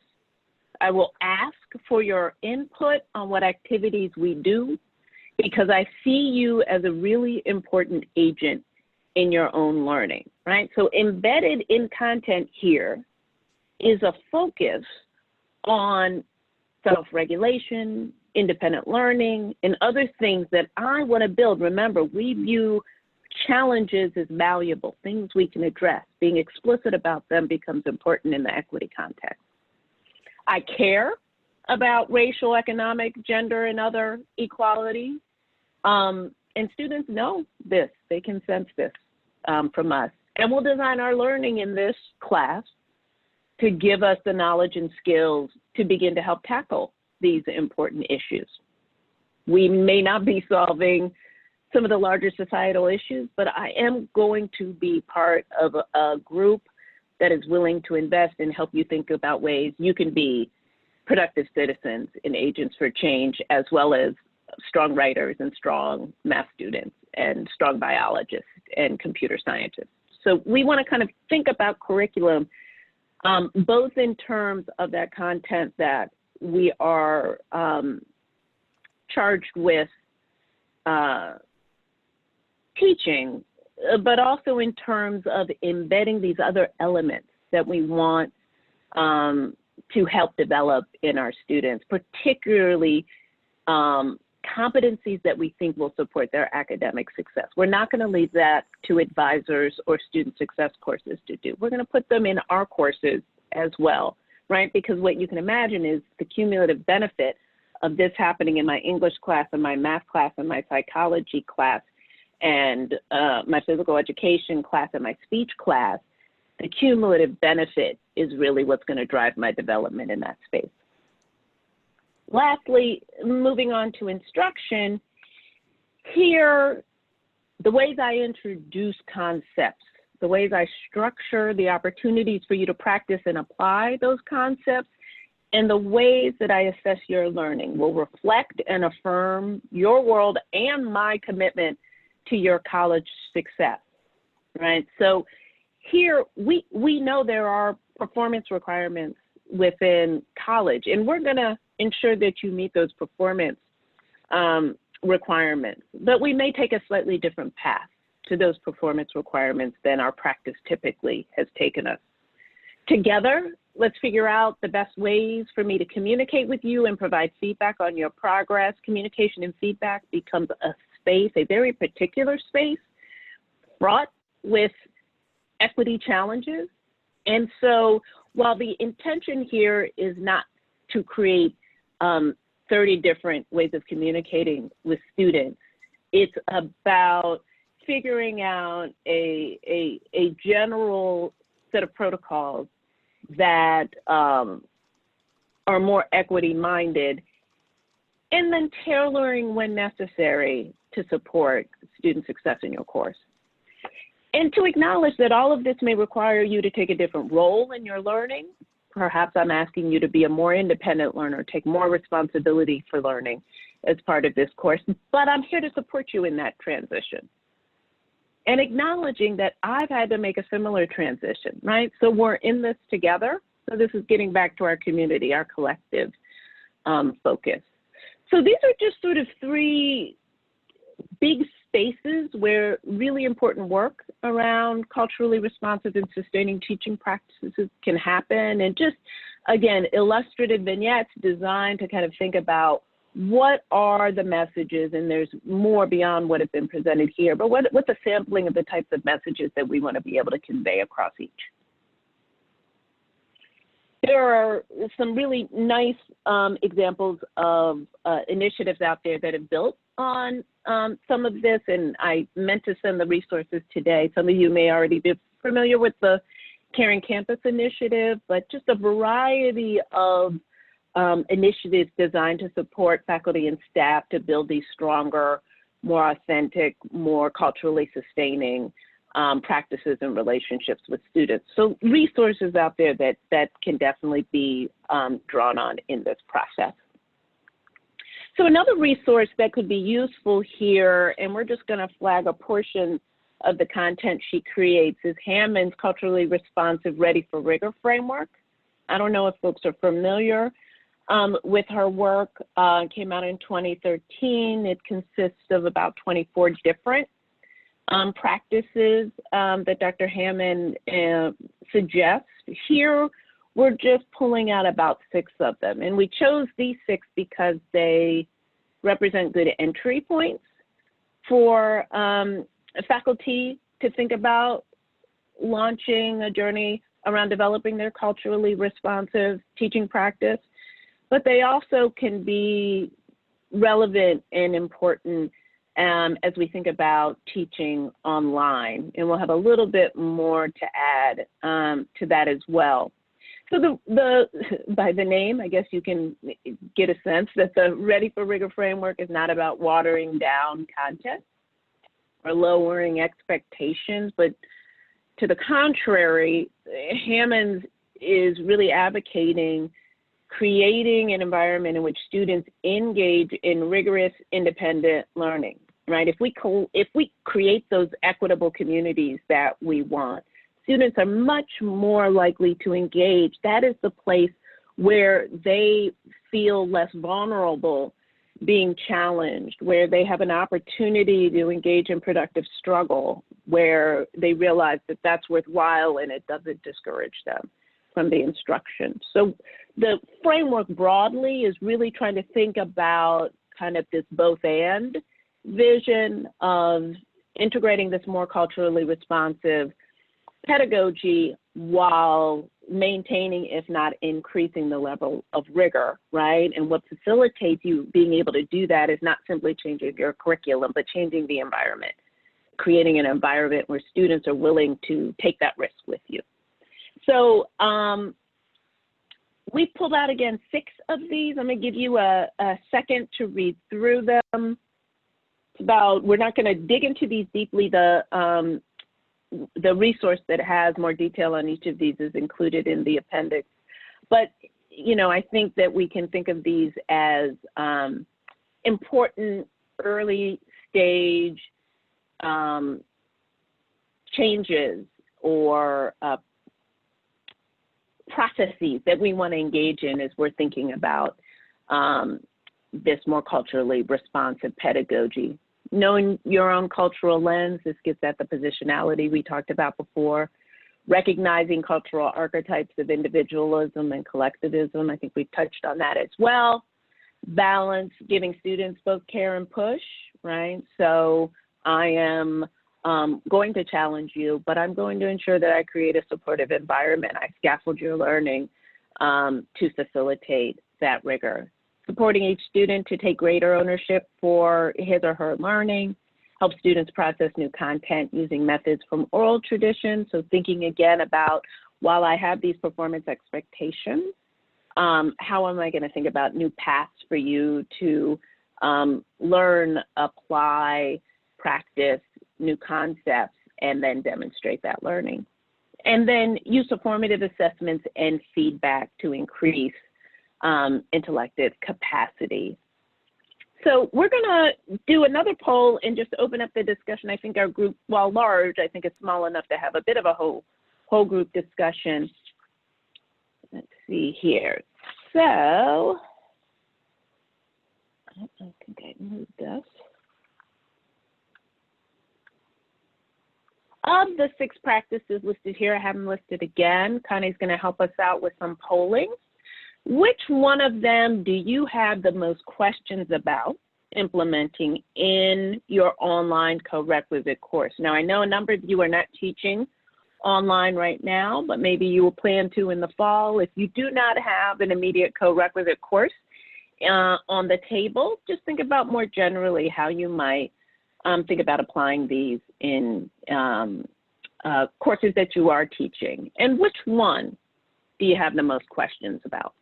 I will ask for your input on what activities we do, because I see you as a really important agent in your own learning, right? So embedded in content here is a focus on self-regulation, independent learning, and other things that I want to build. Remember, we view challenges as valuable, things we can address. Being explicit about them becomes important in the equity context. I care about racial, economic, gender, and other equality. And students know this, they can sense this from us. And we'll design our learning in this class to give us the knowledge and skills to begin to help tackle these important issues. We may not be solving some of the larger societal issues, but I am going to be part of a group that is willing to invest and help you think about ways you can be productive citizens and agents for change, as well as strong writers and strong math students and strong biologists and computer scientists. So we want to kind of think about curriculum both in terms of that content that we are charged with teaching, but also in terms of embedding these other elements that we want to help develop in our students, particularly competencies that we think will support their academic success. We're not going to leave that to advisors or student success courses to do. We're going to put them in our courses as well, right? Because what you can imagine is the cumulative benefit of this happening in my English class and my math class and my psychology class and my physical education class and my speech class. The cumulative benefit is really what's going to drive my development in that space. Lastly, moving on to instruction, here, the ways I introduce concepts, the ways I structure the opportunities for you to practice and apply those concepts, and the ways that I assess your learning will reflect and affirm your world and my commitment to your college success, right? So here, we know there are performance requirements within college, and we're going to ensure that you meet those performance requirements, but we may take a slightly different path to those performance requirements than our practice typically has taken us. Together, let's figure out the best ways for me to communicate with you and provide feedback on your progress. Communication and feedback becomes a space, a very particular space, fraught with equity challenges. And so while the intention here is not to create 30 different ways of communicating with students, it's about figuring out a general set of protocols that are more equity-minded, and then tailoring when necessary to support student success in your course. And to acknowledge that all of this may require you to take a different role in your learning. Perhaps I'm asking you to be a more independent learner, take more responsibility for learning as part of this course, but I'm here to support you in that transition. And acknowledging that I've had to make a similar transition, right? So we're in this together. So this is getting back to our community, our collective focus. So these are just sort of three big spaces where really important work around culturally responsive and sustaining teaching practices can happen. And just, again, illustrative vignettes designed to kind of think about what are the messages, and there's more beyond what has been presented here, but what's a sampling of the types of messages that we want to be able to convey across each. There are some really nice examples of initiatives out there that have built on some of this, and I meant to send the resources today. Some of you may already be familiar with the Caring Campus initiative, but just a variety of initiatives designed to support faculty and staff to build these stronger, more authentic, more culturally sustaining practices and relationships with students. So resources out there that can definitely be drawn on in this process. So another resource that could be useful here, and we're just going to flag a portion of the content she creates, is Hammonds' Culturally Responsive Ready for Rigor framework. I don't know if folks are familiar with her work. Came out in 2013. It consists of about 24 different practices that Dr. Hammond suggests. Here, we're just pulling out about 6 of them. And we chose these 6 because they represent good entry points for faculty to think about launching a journey around developing their culturally responsive teaching practice. But they also can be relevant and important as we think about teaching online. And we'll have a little bit more to add to that as well. So by the name, I guess you can get a sense that the Ready for Rigor framework is not about watering down content or lowering expectations, but to the contrary, Hammonds is really advocating creating an environment in which students engage in rigorous, independent learning, right? If we create those equitable communities that we want, students are much more likely to engage. That is the place where they feel less vulnerable being challenged, where they have an opportunity to engage in productive struggle, where they realize that that's worthwhile and it doesn't discourage them from the instruction. So the framework broadly is really trying to think about kind of this both and vision of integrating this more culturally responsive pedagogy while maintaining, if not increasing, the level of rigor, right? And what facilitates you being able to do that is not simply changing your curriculum, but changing the environment, creating an environment where students are willing to take that risk with you. So we pulled out, again, 6 of these. I'm going to give you a second to read through them. It's about, we're not going to dig into these deeply. The resource that has more detail on each of these is included in the appendix. But, you know, I think that we can think of these as important early stage changes or processes that we want to engage in as we're thinking about this more culturally responsive pedagogy. Knowing your own cultural lens, this gets at the positionality we talked about before. Recognizing cultural archetypes of individualism and collectivism, I think we touched on that as well. Balance, giving students both care and push, right? So I am going to challenge you, but I'm going to ensure that I create a supportive environment. I scaffold your learning to facilitate that rigor. Supporting each student to take greater ownership for his or her learning, help students process new content using methods from oral tradition. So thinking again about, while I have these performance expectations, how am I going to think about new paths for you to learn, apply, practice new concepts, and then demonstrate that learning. And then use of formative assessments and feedback to increase intellective capacity. So we're gonna do another poll and just open up the discussion. I think our group, while large, I think it's small enough to have a bit of a whole group discussion. Let's see here. So, I think I moved this. Of the 6 practices listed here, I have them listed again. Connie's gonna help us out with some polling. Which one of them do you have the most questions about implementing in your online Corequisite course? Now, I know a number of you are not teaching online right now, but maybe you will plan to in the fall. If you do not have an immediate Corequisite course on the table, just think about more generally how you might think about applying these in courses that you are teaching. And which one do you have the most questions about?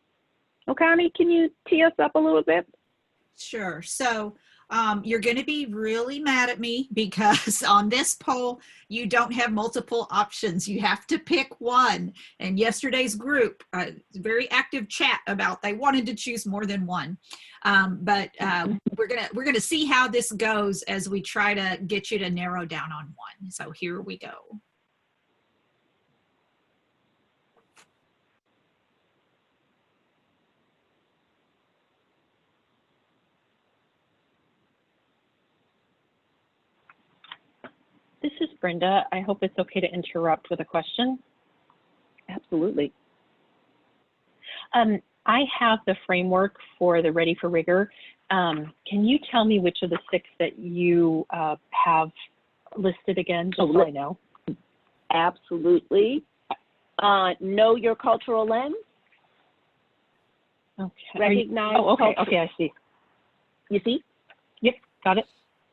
Okay, Connie, can you tee us up a little bit? Sure. So you're going to be really mad at me because on this poll, you don't have multiple options. You have to pick one. And yesterday's group, very active chat about they wanted to choose more than one. But we're gonna see how this goes as we try to get you to narrow down on one. So here we go. This is Brenda. I hope it's okay to interrupt with a question. Absolutely. I have the framework for the Ready for Rigor. Can you tell me which of the 6 that you have listed again, just so I know? Absolutely. Know your cultural lens. Okay. Recognize. Oh, okay. Okay, I see. You see? Yep. Got it.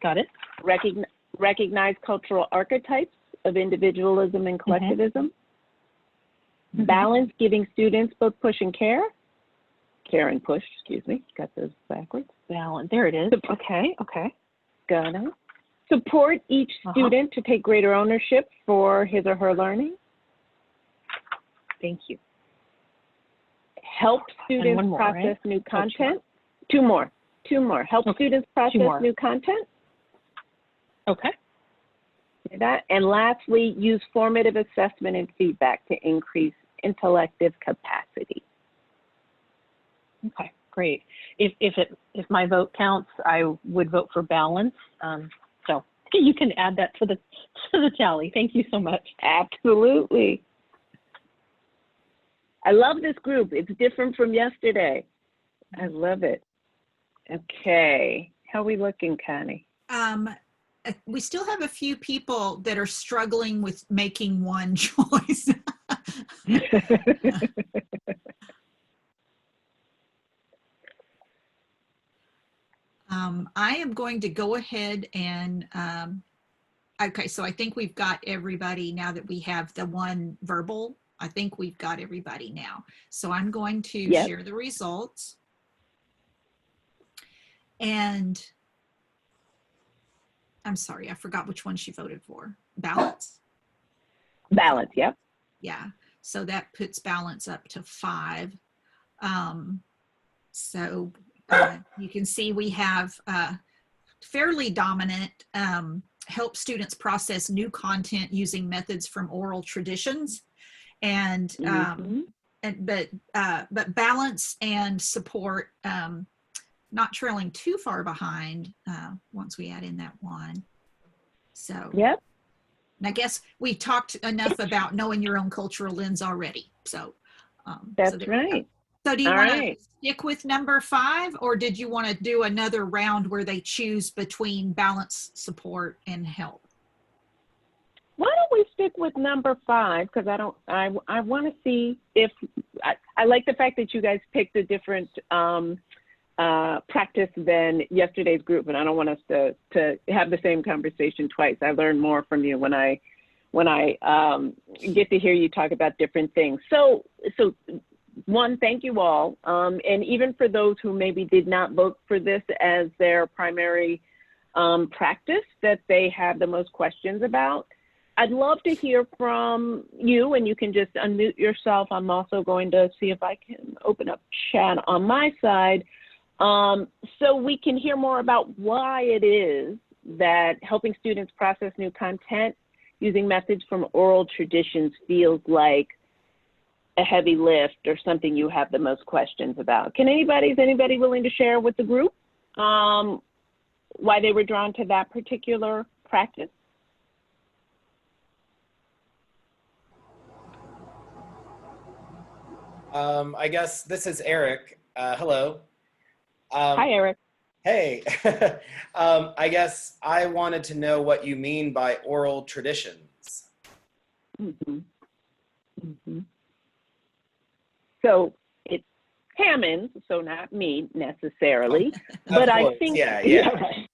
Got it. Recognize cultural archetypes of individualism and collectivism. Mm-hmm. Balance, giving students both push and care. Care and push, excuse me. Got those backwards. Balance. There it is. Okay. Okay. Got it. Support each student to take greater ownership for his or her learning. Thank you. help students one more, process right? new Oh, content. Two more. Help Okay. students process more. new content. Okay. See that? And lastly, use formative assessment and feedback to increase intellective capacity. Okay, great. If my vote counts, I would vote for balance. So you can add that to the tally. Thank you so much. Absolutely. I love this group. It's different from yesterday. I love it. Okay. How are we looking, Connie? We still have a few people that are struggling with making one choice. I am going to go ahead and, okay, so I think we've got everybody now that we have the one verbal. I think we've got everybody now. So I'm going to share the results. And I'm sorry, I forgot which one she voted for. Balance? Balance, yep. Yeah, so that puts balance up to 5. So you can see we have fairly dominant help students process new content using methods from oral traditions, and but balance and support not trailing too far behind once we add in that one. So yep. and I guess we talked enough about knowing your own cultural lens already. So that's right. So do you want to stick with number 5, or did you want to do another round where they choose between balance, support, and help? Why don't we stick with number 5? Because I want to see if, I like the fact that you guys picked a different practice than yesterday's group, and I don't want us to have the same conversation twice. I learn more from you when I get to hear you talk about different things. So one, thank you all. And even for those who maybe did not vote for this as their primary practice that they have the most questions about, I'd love to hear from you, and you can just unmute yourself. I'm also going to see if I can open up chat on my side so we can hear more about why it is that helping students process new content using methods from oral traditions feels like a heavy lift or something you have the most questions about. Is anybody willing to share with the group why they were drawn to that particular practice? I guess this is Eric. Hello. Hi, Eric. Hey. I guess I wanted to know what you mean by oral traditions. So it's Hammonds, so not me necessarily, but I think right.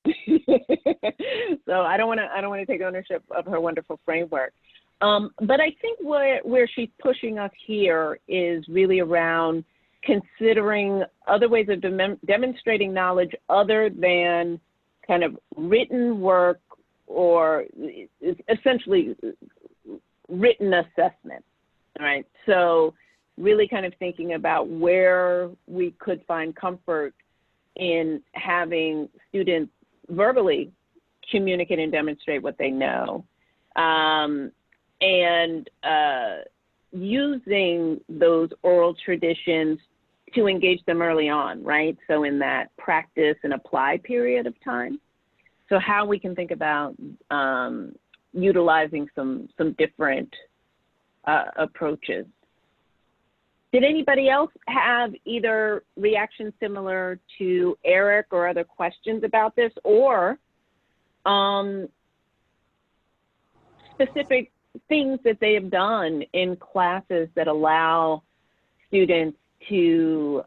So I don't want to take ownership of her wonderful framework. But I think where she's pushing us here is really around considering other ways of demonstrating knowledge other than kind of written work or essentially written assessment, right? So really kind of thinking about where we could find comfort in having students verbally communicate and demonstrate what they know. And using those oral traditions to engage them early on, right? So in that practice and apply period of time. So how we can think about utilizing some different approaches. Did anybody else have either reaction similar to Eric or other questions about this, or specific things that they have done in classes that allow students to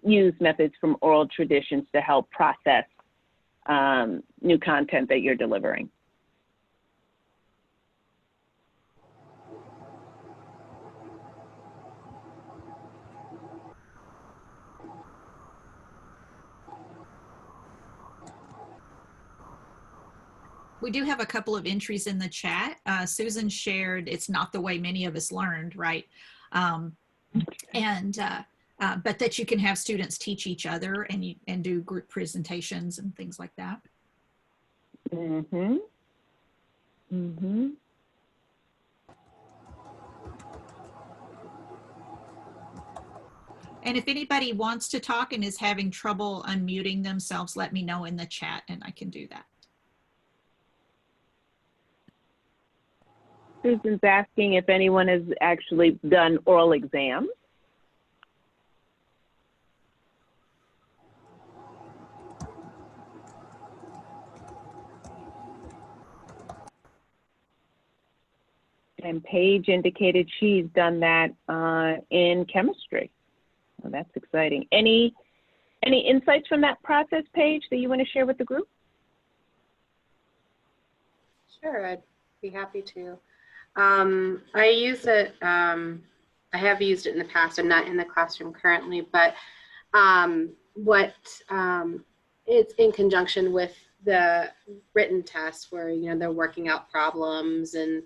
use methods from oral traditions to help process new content that you're delivering? We do have a couple of entries in the chat. Susan shared, it's not the way many of us learned, right? And but that you can have students teach each other and do group presentations and things like that. Mm-hmm. Mm-hmm. And if anybody wants to talk and is having trouble unmuting themselves, let me know in the chat and I can do that. Susan's asking if anyone has actually done oral exams. And Paige indicated she's done that in chemistry. Oh, that's exciting. Any insights from that process, Paige, that you want to share with the group? Sure, I'd be happy to. I use it, I have used it in the past. I'm not in the classroom currently, but it's in conjunction with the written test where, you know, they're working out problems and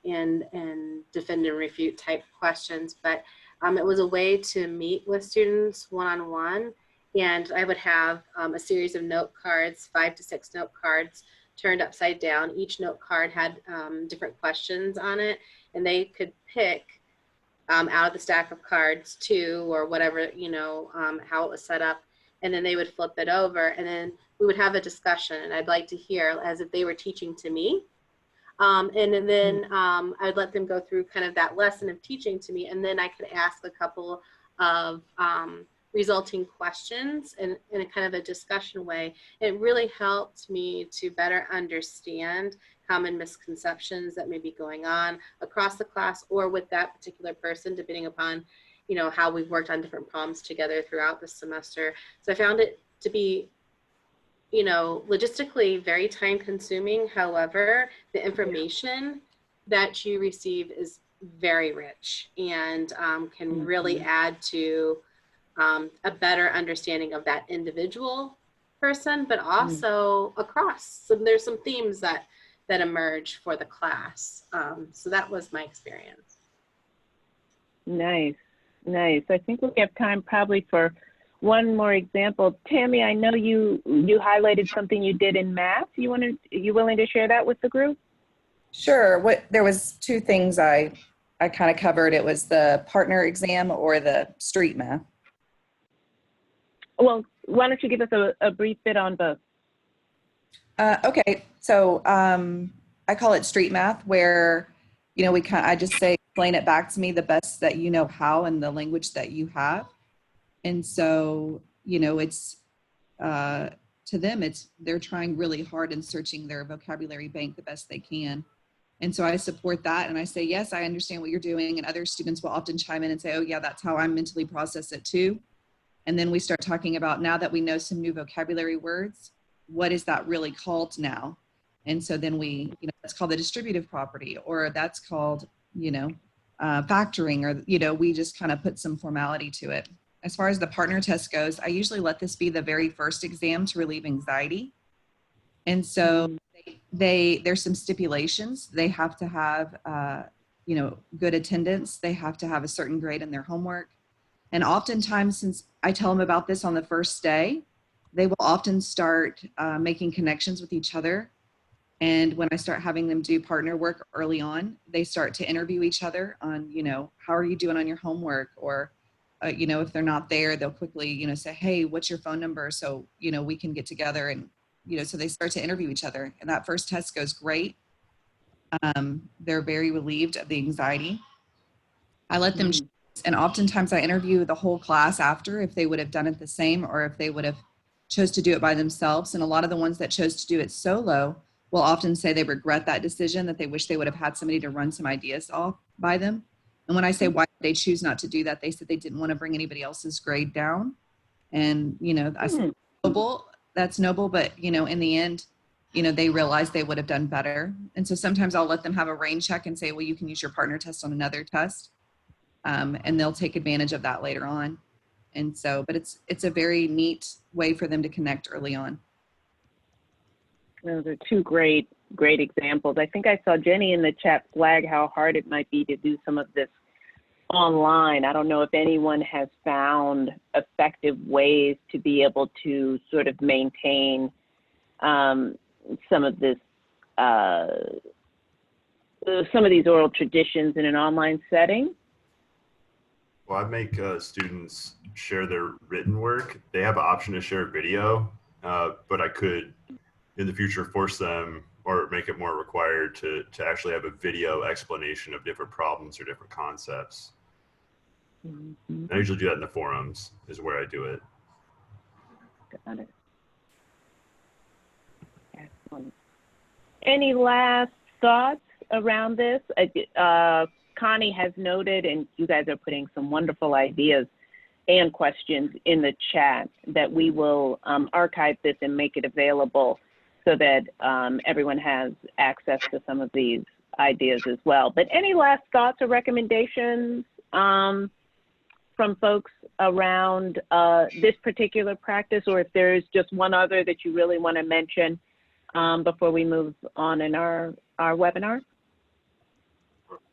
defend and refute type questions. But it was a way to meet with students one-on-one. And I would have a series of note cards, 5 to 6 note cards turned upside down. Each note card had different questions on it, and they could pick out of the stack of cards 2 or whatever, you know, how it was set up. And then they would flip it over, and then we would have a discussion, and I'd like to hear as if they were teaching to me. And then I would let them go through kind of that lesson of teaching to me, and then I could ask a couple of resulting questions in a kind of a discussion way. It really helped me to better understand common misconceptions that may be going on across the class or with that particular person, depending upon, you know, how we've worked on different problems together throughout the semester. So I found it to be, you know, logistically very time consuming. However, the information that you receive is very rich and can really add to a better understanding of that individual person, but also across. So there's some themes that emerge for the class. So that was my experience. Nice, nice. I think we have time probably for one more example. Tammy, I know you highlighted something you did in math. You willing to share that with the group? Sure. There was 2 things I kind of covered. It was the partner exam or the street math. Well, why don't you give us a brief bit on both? Okay, so I call it street math, where, you know, I just say, explain it back to me the best that you know how in the language that you have. And so, you know, it's to them, they're trying really hard and searching their vocabulary bank the best they can. And so I support that, and I say, yes, I understand what you're doing. And other students will often chime in and say, oh yeah, that's how I mentally process it too. And then we start talking about, now that we know some new vocabulary words, what is that really called now? And so then we, you know, that's called the distributive property, or that's called, you know, factoring, or, you know, we just kind of put some formality to it. As far as the partner test goes, I usually let this be the very first exam to relieve anxiety. And so there's some stipulations. They have to have, you know, good attendance. They have to have a certain grade in their homework. And oftentimes, since I tell them about this on the first day, they will often start making connections with each other. And when I start having them do partner work early on, they start to interview each other on, you know, how are you doing on your homework? Or, you know, if they're not there, they'll quickly, you know, say, hey, what's your phone number? So, you know, we can get together. And, you know, so they start to interview each other. And that first test goes great. They're very relieved of the anxiety. I let them, and oftentimes I interview the whole class after, if they would have done it the same, or if they would have chose to do it by themselves. And a lot of the ones that chose to do it solo will often say they regret that decision, that they wish they would have had somebody to run some ideas off by them. And when I say why did they choose not to do that, they said they didn't want to bring anybody else's grade down. And, you know, I said, that's noble, but, you know, in the end, you know, they realized they would have done better. And so sometimes I'll let them have a rain check and say, well, you can use your partner test on another test. And they'll take advantage of that later on. And so, but it's a very neat way for them to connect early on. Those are 2 great examples. I think I saw Jenny in the chat flag how hard it might be to do some of this online. I don't know if anyone has found effective ways to be able to sort of maintain some of this, some of these oral traditions in an online setting. Well, I make students share their written work. They have an option to share video, but I could, in the future, force them or make it more required to actually have a video explanation of different problems or different concepts. Mm-hmm. I usually do that in the forums, is where I do it. Got it. Excellent. Any last thoughts around this? Connie has noted, and you guys are putting some wonderful ideas and questions in the chat, that we will archive this and make it available so that everyone has access to some of these ideas as well. But any last thoughts or recommendations from folks around this particular practice, or if there's just one other that you really want to mention before we move on in our webinar?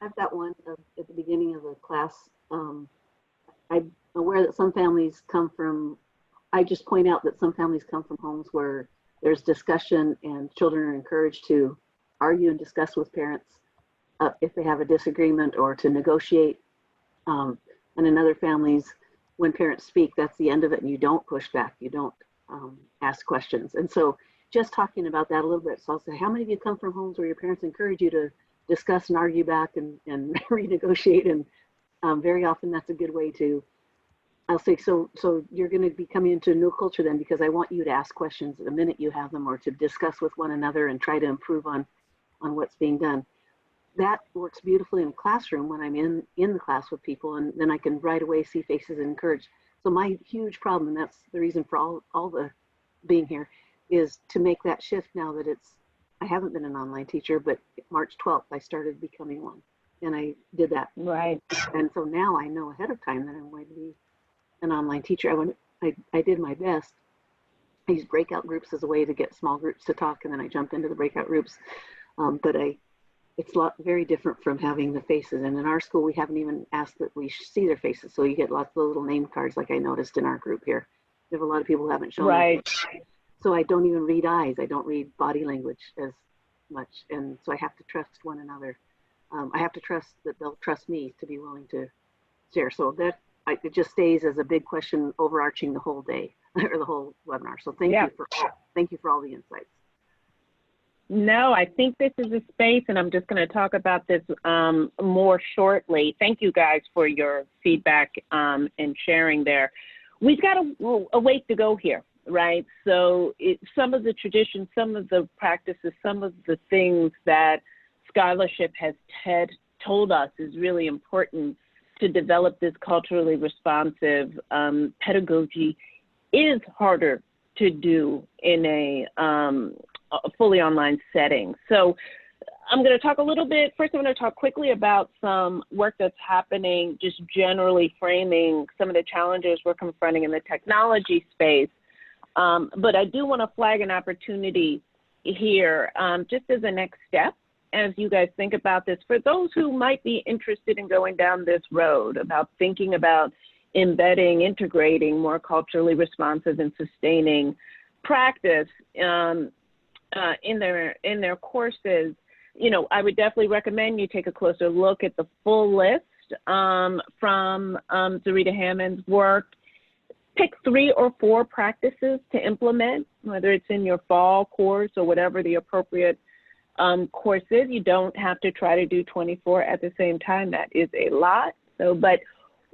I've got one at the beginning of the class. I'm aware that some families come from, I just point out that some families come from homes where there's discussion and children are encouraged to argue and discuss with parents if they have a disagreement, or to negotiate. And in other families, when parents speak, that's the end of it, and you don't push back, you don't ask questions. And so just talking about that a little bit. So I'll say, how many of you come from homes where your parents encourage you to discuss and argue back and renegotiate? And very often that's a good way to, I'll say, so you're going to be coming into a new culture then, because I want you to ask questions the minute you have them, or to discuss with one another and try to improve on what's being done. That works beautifully in a classroom when I'm in the class with people, and then I can right away see faces and encourage. So my huge problem, and that's the reason for all the being here, is to make that shift now that I haven't been an online teacher, but March 12th, I started becoming one, and I did that. Right. And so now I know ahead of time that I'm going to be an online teacher. I did my best. I use breakout groups as a way to get small groups to talk, and then I jump into the breakout groups. But it's very different from having the faces. And in our school, we haven't even asked that we see their faces. So you get lots of little name cards, like I noticed in our group here. We have a lot of people who haven't shown. Right. So I don't even read eyes. I don't read body language as much. And so I have to trust one another. I have to trust that they'll trust me to be willing to share. So that it just stays as a big question overarching the whole day or the whole webinar. So thank you for all the insights. No, I think this is a space, and I'm just going to talk about this more shortly. Thank you guys for your feedback and sharing there. We've got a ways to go here, right? So some of the traditions, some of the practices, some of the things that scholarship has told us is really important to develop this culturally responsive pedagogy is harder to do in a fully online setting. So I'm going to talk a little bit, first I'm going to talk quickly about some work that's happening, just generally framing some of the challenges we're confronting in the technology space. But I do want to flag an opportunity here just as a next step as you guys think about this. For those who might be interested in going down this road about thinking about embedding, integrating more culturally responsive and sustaining practice in their courses, you know, I would definitely recommend you take a closer look at the full list from Zarita Hammonds' work. Pick 3 or 4 practices to implement, whether it's in your fall course or whatever the appropriate course is. You don't have to try to do 24 at the same time. That is a lot. So, but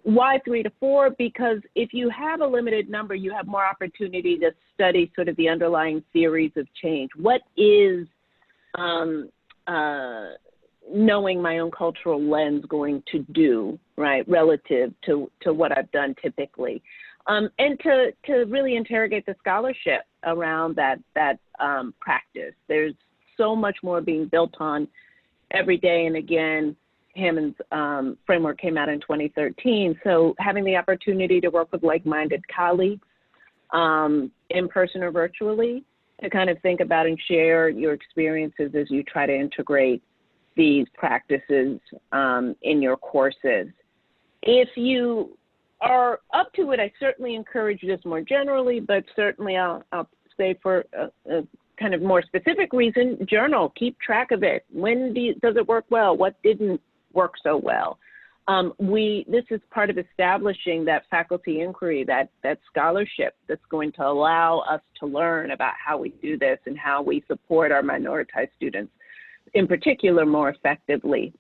why 3 to 4? Because if you have a limited number, you have more opportunity to study sort of the underlying theories of change. What is knowing my own cultural lens going to do, right, relative to what I've done typically? And to really interrogate the scholarship around that practice. There's so much more being built on every day. And again, Hammond's framework came out in 2013. So having the opportunity to work with like-minded colleagues in person or virtually to kind of think about and share your experiences as you try to integrate these practices in your courses. If you are up to it, I certainly encourage this more generally, but certainly I'll say for a kind of more specific reason, journal, keep track of it. When does it work well? What didn't work so well? This is part of establishing that faculty inquiry, that scholarship that's going to allow us to learn about how we do this and how we support our minoritized students in particular more effectively.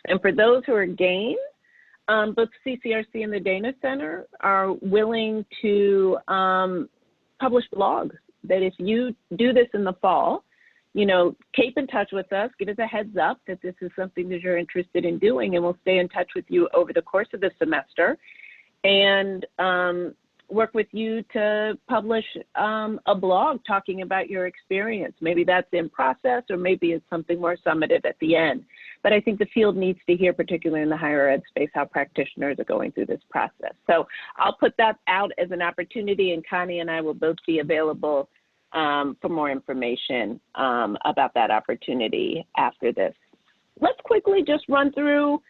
And for those who are game, both CCRC and the Dana Center are willing to publish blogs, that if you do this in the fall, you know, keep in touch with us, give us a heads up that this is something that you're interested in doing, and we'll stay in touch with you over the course of the semester and work with you to publish a blog talking about your experience. Maybe that's in process, or maybe it's something more summative at the end. But I think the field needs to hear, particularly in the higher ed space, how practitioners are going through this process. So I'll put that out as an opportunity, and Connie and I will both be available for more information about that opportunity after this. Let's quickly just run through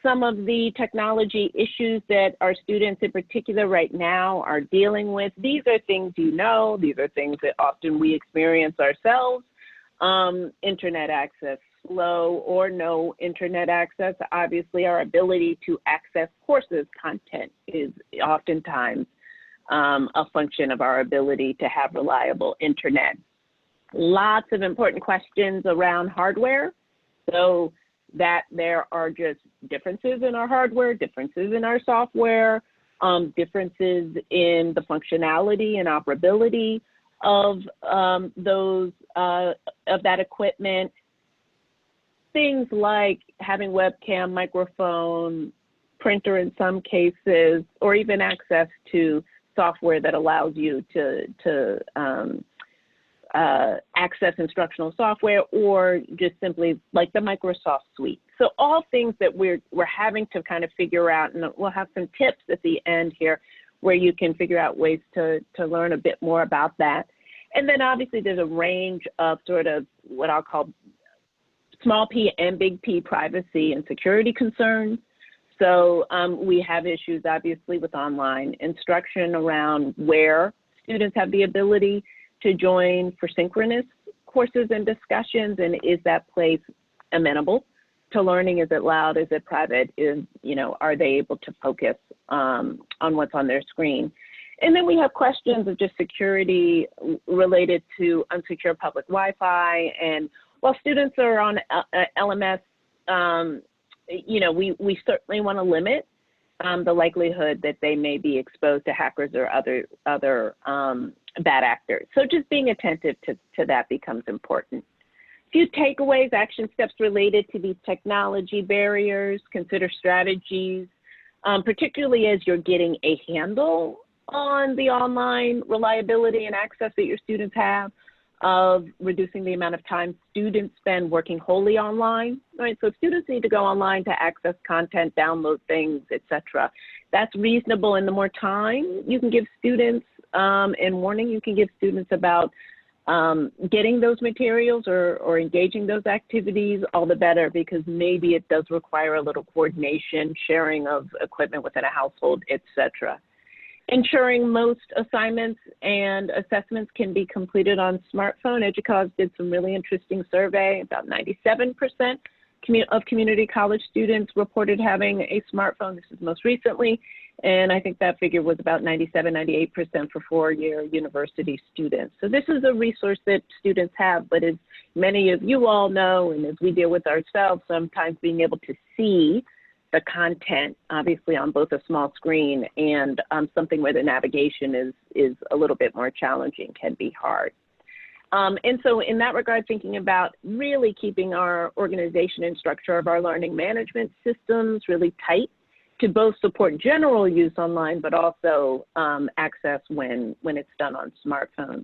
some of the technology issues that our students in particular right now are dealing with. These are things you know, these are things that often we experience ourselves. Internet access, slow or no internet access. Obviously, our ability to access courses content is oftentimes a function of our ability to have reliable internet. Lots of important questions around hardware. So that there are just differences in our hardware, differences in our software, differences in the functionality and operability of that equipment. Things like having webcam, microphone, printer in some cases, or even access to software that allows you to access instructional software, or just simply like the Microsoft suite. So all things that we're having to kind of figure out, and we'll have some tips at the end here where you can figure out ways to learn a bit more about that. And then obviously there's a range of sort of what I'll call small p and big P privacy and security concerns. So we have issues obviously with online instruction around where students have the ability to join for synchronous courses and discussions, and is that place amenable to learning? Is it loud? Is it private? Are they able to focus on what's on their screen? And then we have questions of just security related to unsecure public Wi-Fi. And while students are on LMS, we certainly want to limit the likelihood that they may be exposed to hackers or other bad actors. So just being attentive to that becomes important. A few takeaways, action steps related to these technology barriers, consider strategies, particularly as you're getting a handle on the online reliability and access that your students have, of reducing the amount of time students spend working wholly online, right? So if students need to go online to access content, download things, etc., that's reasonable. And the more time you can give students and warning you can give students about getting those materials or engaging those activities, all the better, because maybe it does require a little coordination, sharing of equipment within a household, etc. Ensuring most assignments and assessments can be completed on smartphone. EDUCAUSE did some really interesting survey. About 97% of community college students reported having a smartphone. This is most recently. And I think that figure was about 97, 98% for four-year university students. So this is a resource that students have, but as many of you all know, and as we deal with ourselves, sometimes being able to see the content, obviously on both a small screen and something where the navigation is a little bit more challenging can be hard. And so in that regard, thinking about really keeping our organization and structure of our learning management systems really tight to both support general use online, but also access when it's done on smartphones.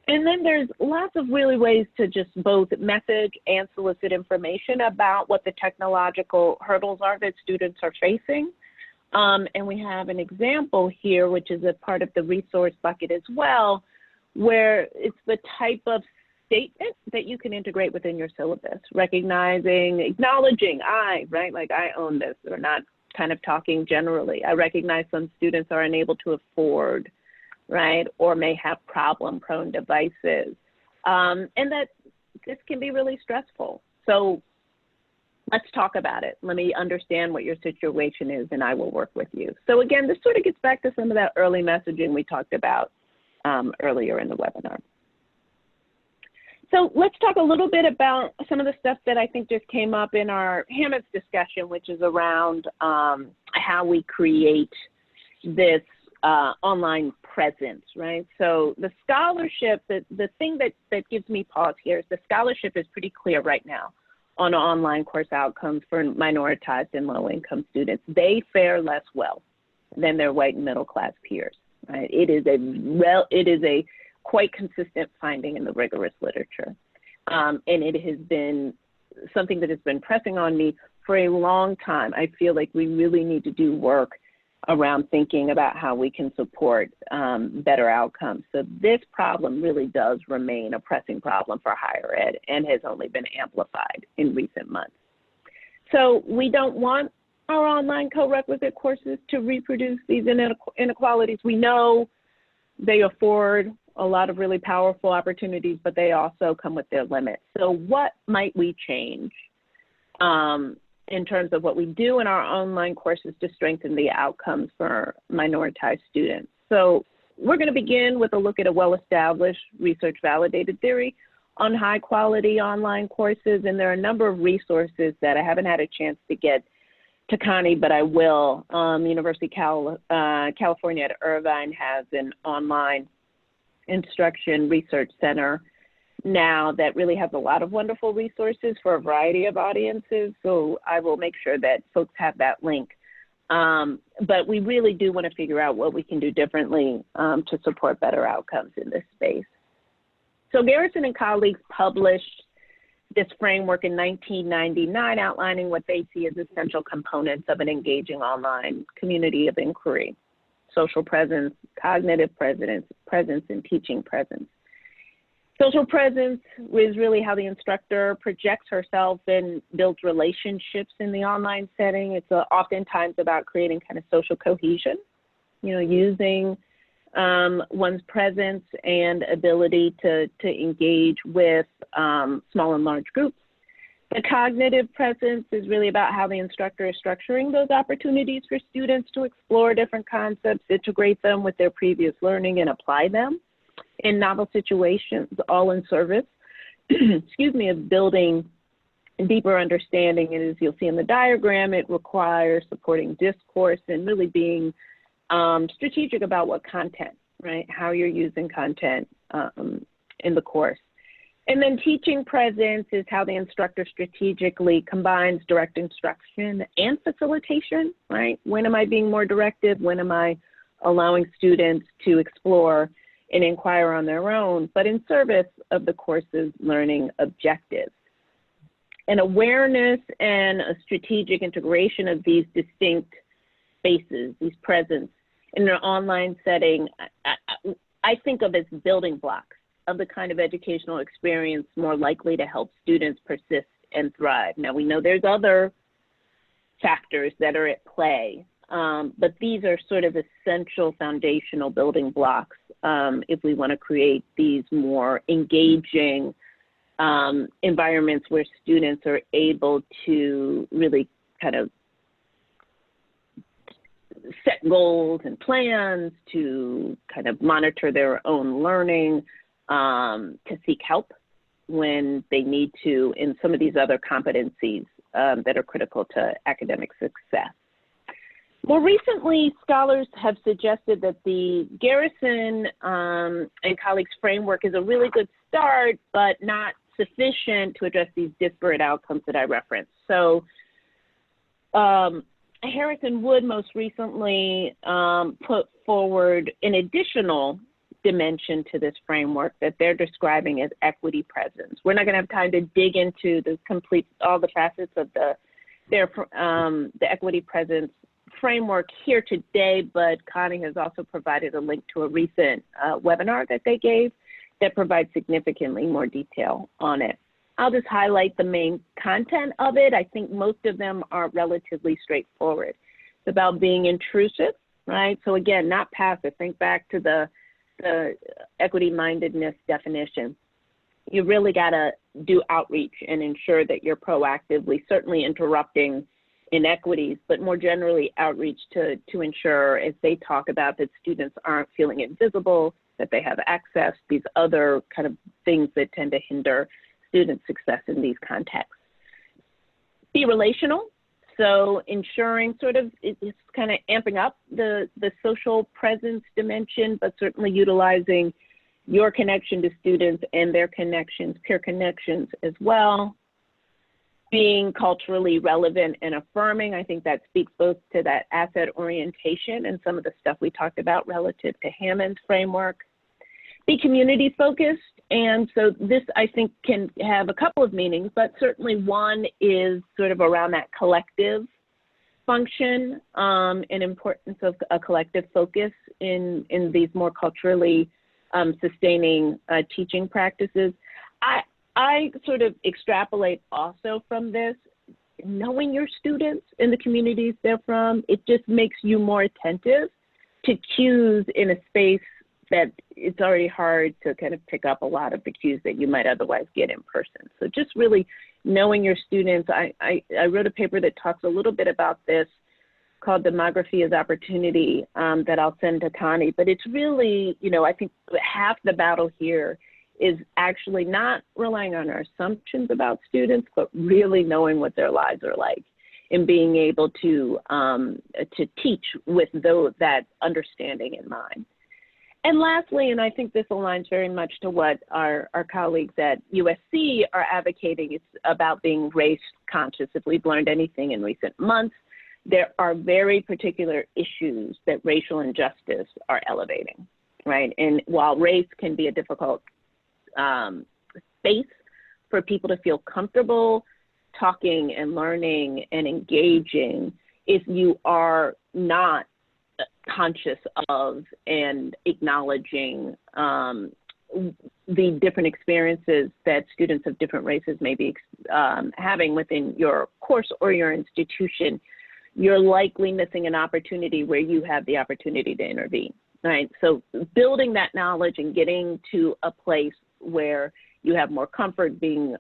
And then there's lots of really ways to just both message and solicit information about what the technological hurdles are that students are facing. And we have an example here, which is a part of the resource bucket as well, where it's the type of statement that you can integrate within your syllabus, recognizing, acknowledging, right? Like I own this, or not kind of talking generally. I recognize some students are unable to afford, right, or may have problem-prone devices, and that this can be really stressful. So let's talk about it. Let me understand what your situation is, and I will work with you. So again, this sort of gets back to some of that early messaging we talked about earlier in the webinar. So let's talk a little bit about some of the stuff that I think just came up in our Hammonds discussion, which is around how we create this online presence, right? So the scholarship, the thing that gives me pause here is the scholarship is pretty clear right now on on-line course outcomes for minoritized and low-income students. They fare less well than their white and middle-class peers, right? It is a quite consistent finding in the rigorous literature. And it has been something that has been pressing on me for a long time. I feel like we really need to do work around thinking about how we can support better outcomes. So this problem really does remain a pressing problem for higher ed and has only been amplified in recent months. So we don't want our online co-requisite courses to reproduce these inequalities. We know they afford a lot of really powerful opportunities, but they also come with their limits. So what might we change in terms of what we do in our online courses to strengthen the outcomes for minoritized students? So we're going to begin with a look at a well-established research-validated theory on high-quality online courses, and there are a number of resources that I haven't had a chance to get to Connie, but I will. University of California at Irvine has an online instruction research center now that really has a lot of wonderful resources for a variety of audiences. So I will make sure that folks have that link. But we really do want to figure out what we can do differently to support better outcomes in this space. So Garrison and colleagues published this framework in 1999, outlining what they see as essential components of an engaging online community of inquiry: social presence, cognitive presence, and teaching presence. Social presence is really how the instructor projects herself and builds relationships in the online setting. It's oftentimes about creating kind of social cohesion, using one's presence and ability to engage with small and large groups. The cognitive presence is really about how the instructor is structuring those opportunities for students to explore different concepts, integrate them with their previous learning, and apply them in novel situations, all in service, excuse me, of building deeper understanding. And as you'll see in the diagram, it requires supporting discourse and really being strategic about what content, right, how you're using content in the course. And then teaching presence is how the instructor strategically combines direct instruction and facilitation, right? When am I being more directive? When am I allowing students to explore and inquire on their own, but in service of the course's learning objectives? An awareness and a strategic integration of these distinct spaces, these presence in an online setting, I think of as building blocks of the kind of educational experience more likely to help students persist and thrive. Now, we know there's other factors that are at play, but these are sort of essential foundational building blocks if we want to create these more engaging environments where students are able to really kind of set goals and plans, to kind of monitor their own learning, to seek help when they need to in some of these other competencies that are critical to academic success. More recently, scholars have suggested that the Garrison and colleagues framework is a really good start, but not sufficient to address these disparate outcomes that I referenced. So Harris and Wood most recently put forward an additional dimension to this framework that they're describing as equity presence. We're not going to have time to dig into all the facets of the equity presence framework here today, but Connie has also provided a link to a recent webinar that they gave that provides significantly more detail on it. I'll just highlight the main content of it. I think most of them are relatively straightforward. It's about being intrusive, right? So again, not passive. Think back to the equity-mindedness definition. You really got to do outreach and ensure that you're proactively, certainly interrupting inequities, but more generally outreach to ensure, as they talk about, that students aren't feeling invisible, that they have access, these other kind of things that tend to hinder student success in these contexts. Be relational. So ensuring sort of, it's kind of amping up the social presence dimension, but certainly utilizing your connection to students and their connections, peer connections as well. Being culturally relevant and affirming, I think that speaks both to that asset orientation and some of the stuff we talked about relative to Hammonds framework. Be community focused, and so this I think can have a couple of meanings, but certainly one is sort of around that collective function and importance of a collective focus in these more culturally sustaining teaching practices. I sort of extrapolate also from this, knowing your students and the communities they're from, it just makes you more attentive to cues in a space that it's already hard to kind of pick up a lot of the cues that you might otherwise get in person. So just really knowing your students. I wrote a paper that talks a little bit about this called Demography as Opportunity that I'll send to Connie, but it's really, you know, I think half the battle here is actually not relying on our assumptions about students, but really knowing what their lives are like and being able to teach with that understanding in mind. And lastly, and I think this aligns very much to what our colleagues at USC are advocating, it's about being race conscious. If we've learned anything in recent months, there are very particular issues that racial injustice are elevating, right? And while race can be a difficult space for people to feel comfortable talking and learning and engaging, if you are not conscious of and acknowledging the different experiences that students of different races may be having within your course or your institution, you're likely missing an opportunity where you have the opportunity to intervene, right? So building that knowledge and getting to a place where you have more comfort, being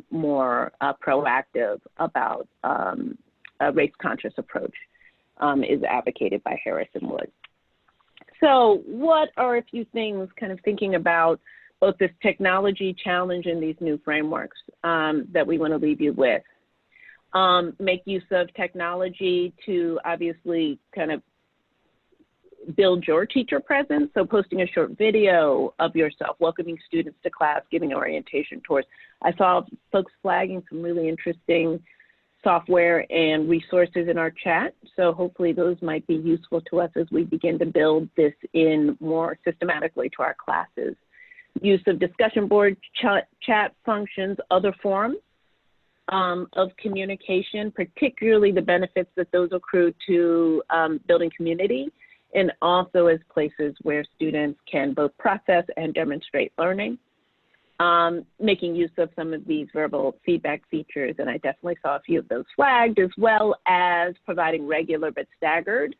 more proactive about a race-conscious approach is advocated by Harris and Wood. So what are a few things kind of thinking about both this technology challenge and these new frameworks that we want to leave you with? Make use of technology to obviously kind of build your teacher presence. So posting a short video of yourself, welcoming students to class, giving orientation tours. I saw folks flagging some really interesting software and resources in our chat. So hopefully those might be useful to us as we begin to build this in more systematically to our classes. Use of discussion board, chat functions, other forms of communication, particularly the benefits that those accrue to building community, and also as places where students can both process and demonstrate learning. Making use of some of these verbal feedback features, and I definitely saw a few of those flagged, as well as providing regular but staggered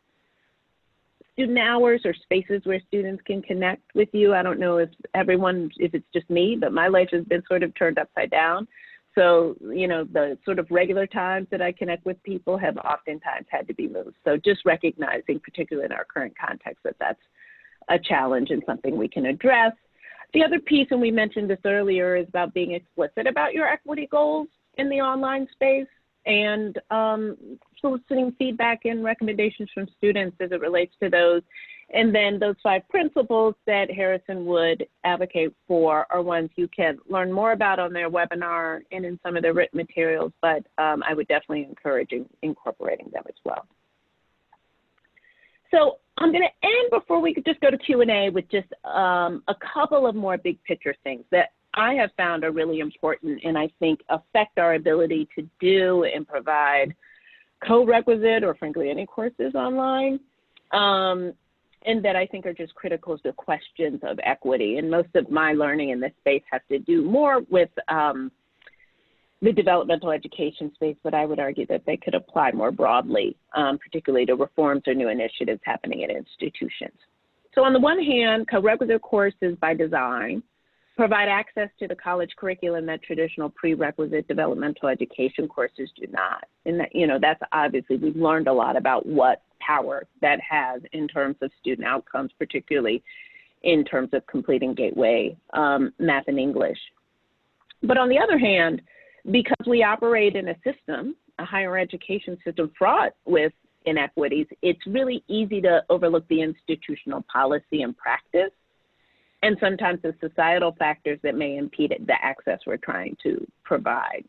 student hours or spaces where students can connect with you. I don't know if it's just me, but my life has been sort of turned upside down. So, you know, the sort of regular times that I connect with people have oftentimes had to be moved. So just recognizing, particularly in our current context, that that's a challenge and something we can address. The other piece, and we mentioned this earlier, is about being explicit about your equity goals in the online space and soliciting feedback and recommendations from students as it relates to those. And then those 5 principles that Harrison would advocate for are ones you can learn more about on their webinar and in some of their written materials, but I would definitely encourage incorporating them as well. So I'm going to end before we could just go to Q&A with just a couple of more big picture things that I have found are really important and I think affect our ability to do and provide Corequisite or frankly any courses online. And that I think are just critical to questions of equity. And most of my learning in this space has to do more with the developmental education space, but I would argue that they could apply more broadly, particularly to reforms or new initiatives happening at institutions. So on the one hand, co-requisite courses by design provide access to the college curriculum that traditional prerequisite developmental education courses do not. And that, that's obviously, we've learned a lot about what power that has in terms of student outcomes, particularly in terms of completing gateway math and English. But on the other hand, because we operate in a system, a higher education system fraught with inequities, it's really easy to overlook the institutional policy and practice, and sometimes the societal factors that may impede the access we're trying to provide.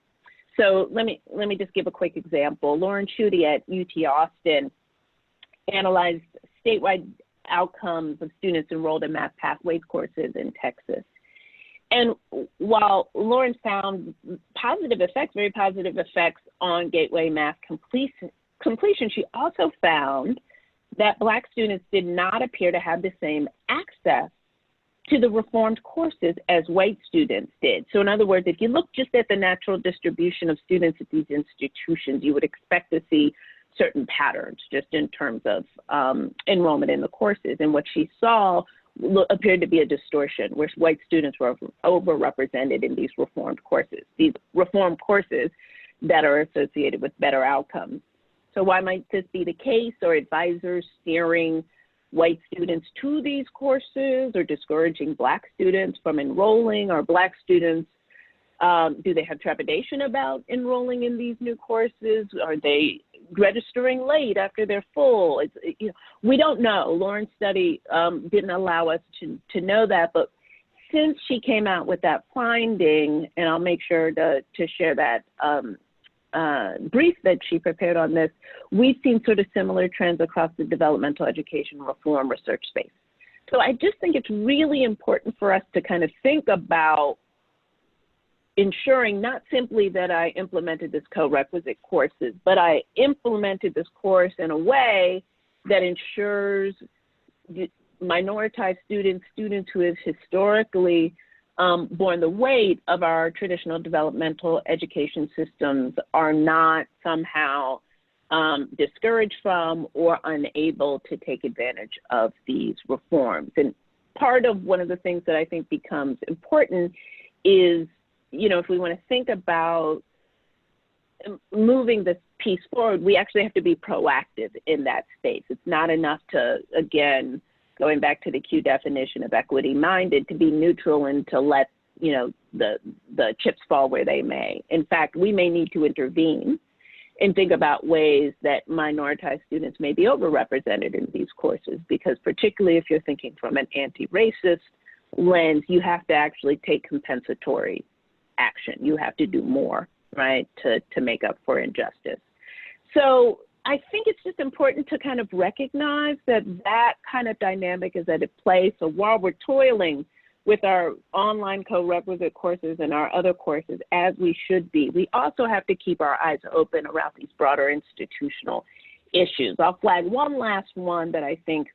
So let me just give a quick example. Lauren Schutte at UT Austin analyzed statewide outcomes of students enrolled in math pathways courses in Texas. And while Lauren found positive effects, very positive effects on gateway math completion, she also found that Black students did not appear to have the same access to the reformed courses as white students did. So in other words, if you look just at the natural distribution of students at these institutions, you would expect to see certain patterns just in terms of enrollment in the courses. And what she saw appeared to be a distortion, where white students were overrepresented in these reformed courses that are associated with better outcomes. So why might this be the case? Are advisors steering white students to these courses or discouraging Black students from enrolling? Or Black students, do they have trepidation about enrolling in these new courses? Are they registering late after they're full? We don't know. Lauren's study didn't allow us to know that, but since she came out with that finding, and I'll make sure to share that brief that she prepared on this, we've seen sort of similar trends across the developmental education reform research space. So I just think it's really important for us to kind of think about ensuring not simply that I implemented this co-requisite courses, but I implemented this course in a way that ensures minoritized students who have historically borne the weight of our traditional developmental education systems are not somehow discouraged from or unable to take advantage of these reforms. And part of one of the things that I think becomes important is, if we want to think about moving this piece forward, we actually have to be proactive in that space. It's not enough to, again, going back to the Q definition of equity-minded, to be neutral and to let, the chips fall where they may. In fact, we may need to intervene and think about ways that minoritized students may be overrepresented in these courses, because particularly if you're thinking from an anti-racist lens, you have to actually take compensatory action. You have to do more, right, to make up for injustice. So I think it's just important to kind of recognize that kind of dynamic is at play. So while we're toiling with our online co-requisite courses and our other courses, as we should be, we also have to keep our eyes open around these broader institutional issues. I'll flag one last one that I think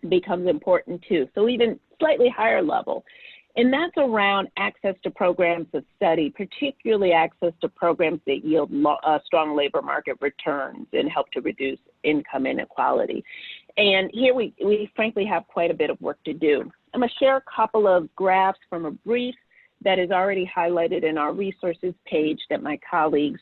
becomes important too. So even slightly higher level, and that's around access to programs of study, particularly access to programs that yield strong labor market returns and help to reduce income inequality. And here we frankly have quite a bit of work to do. I'm going to share a couple of graphs from a brief that is already highlighted in our resources page that my colleagues,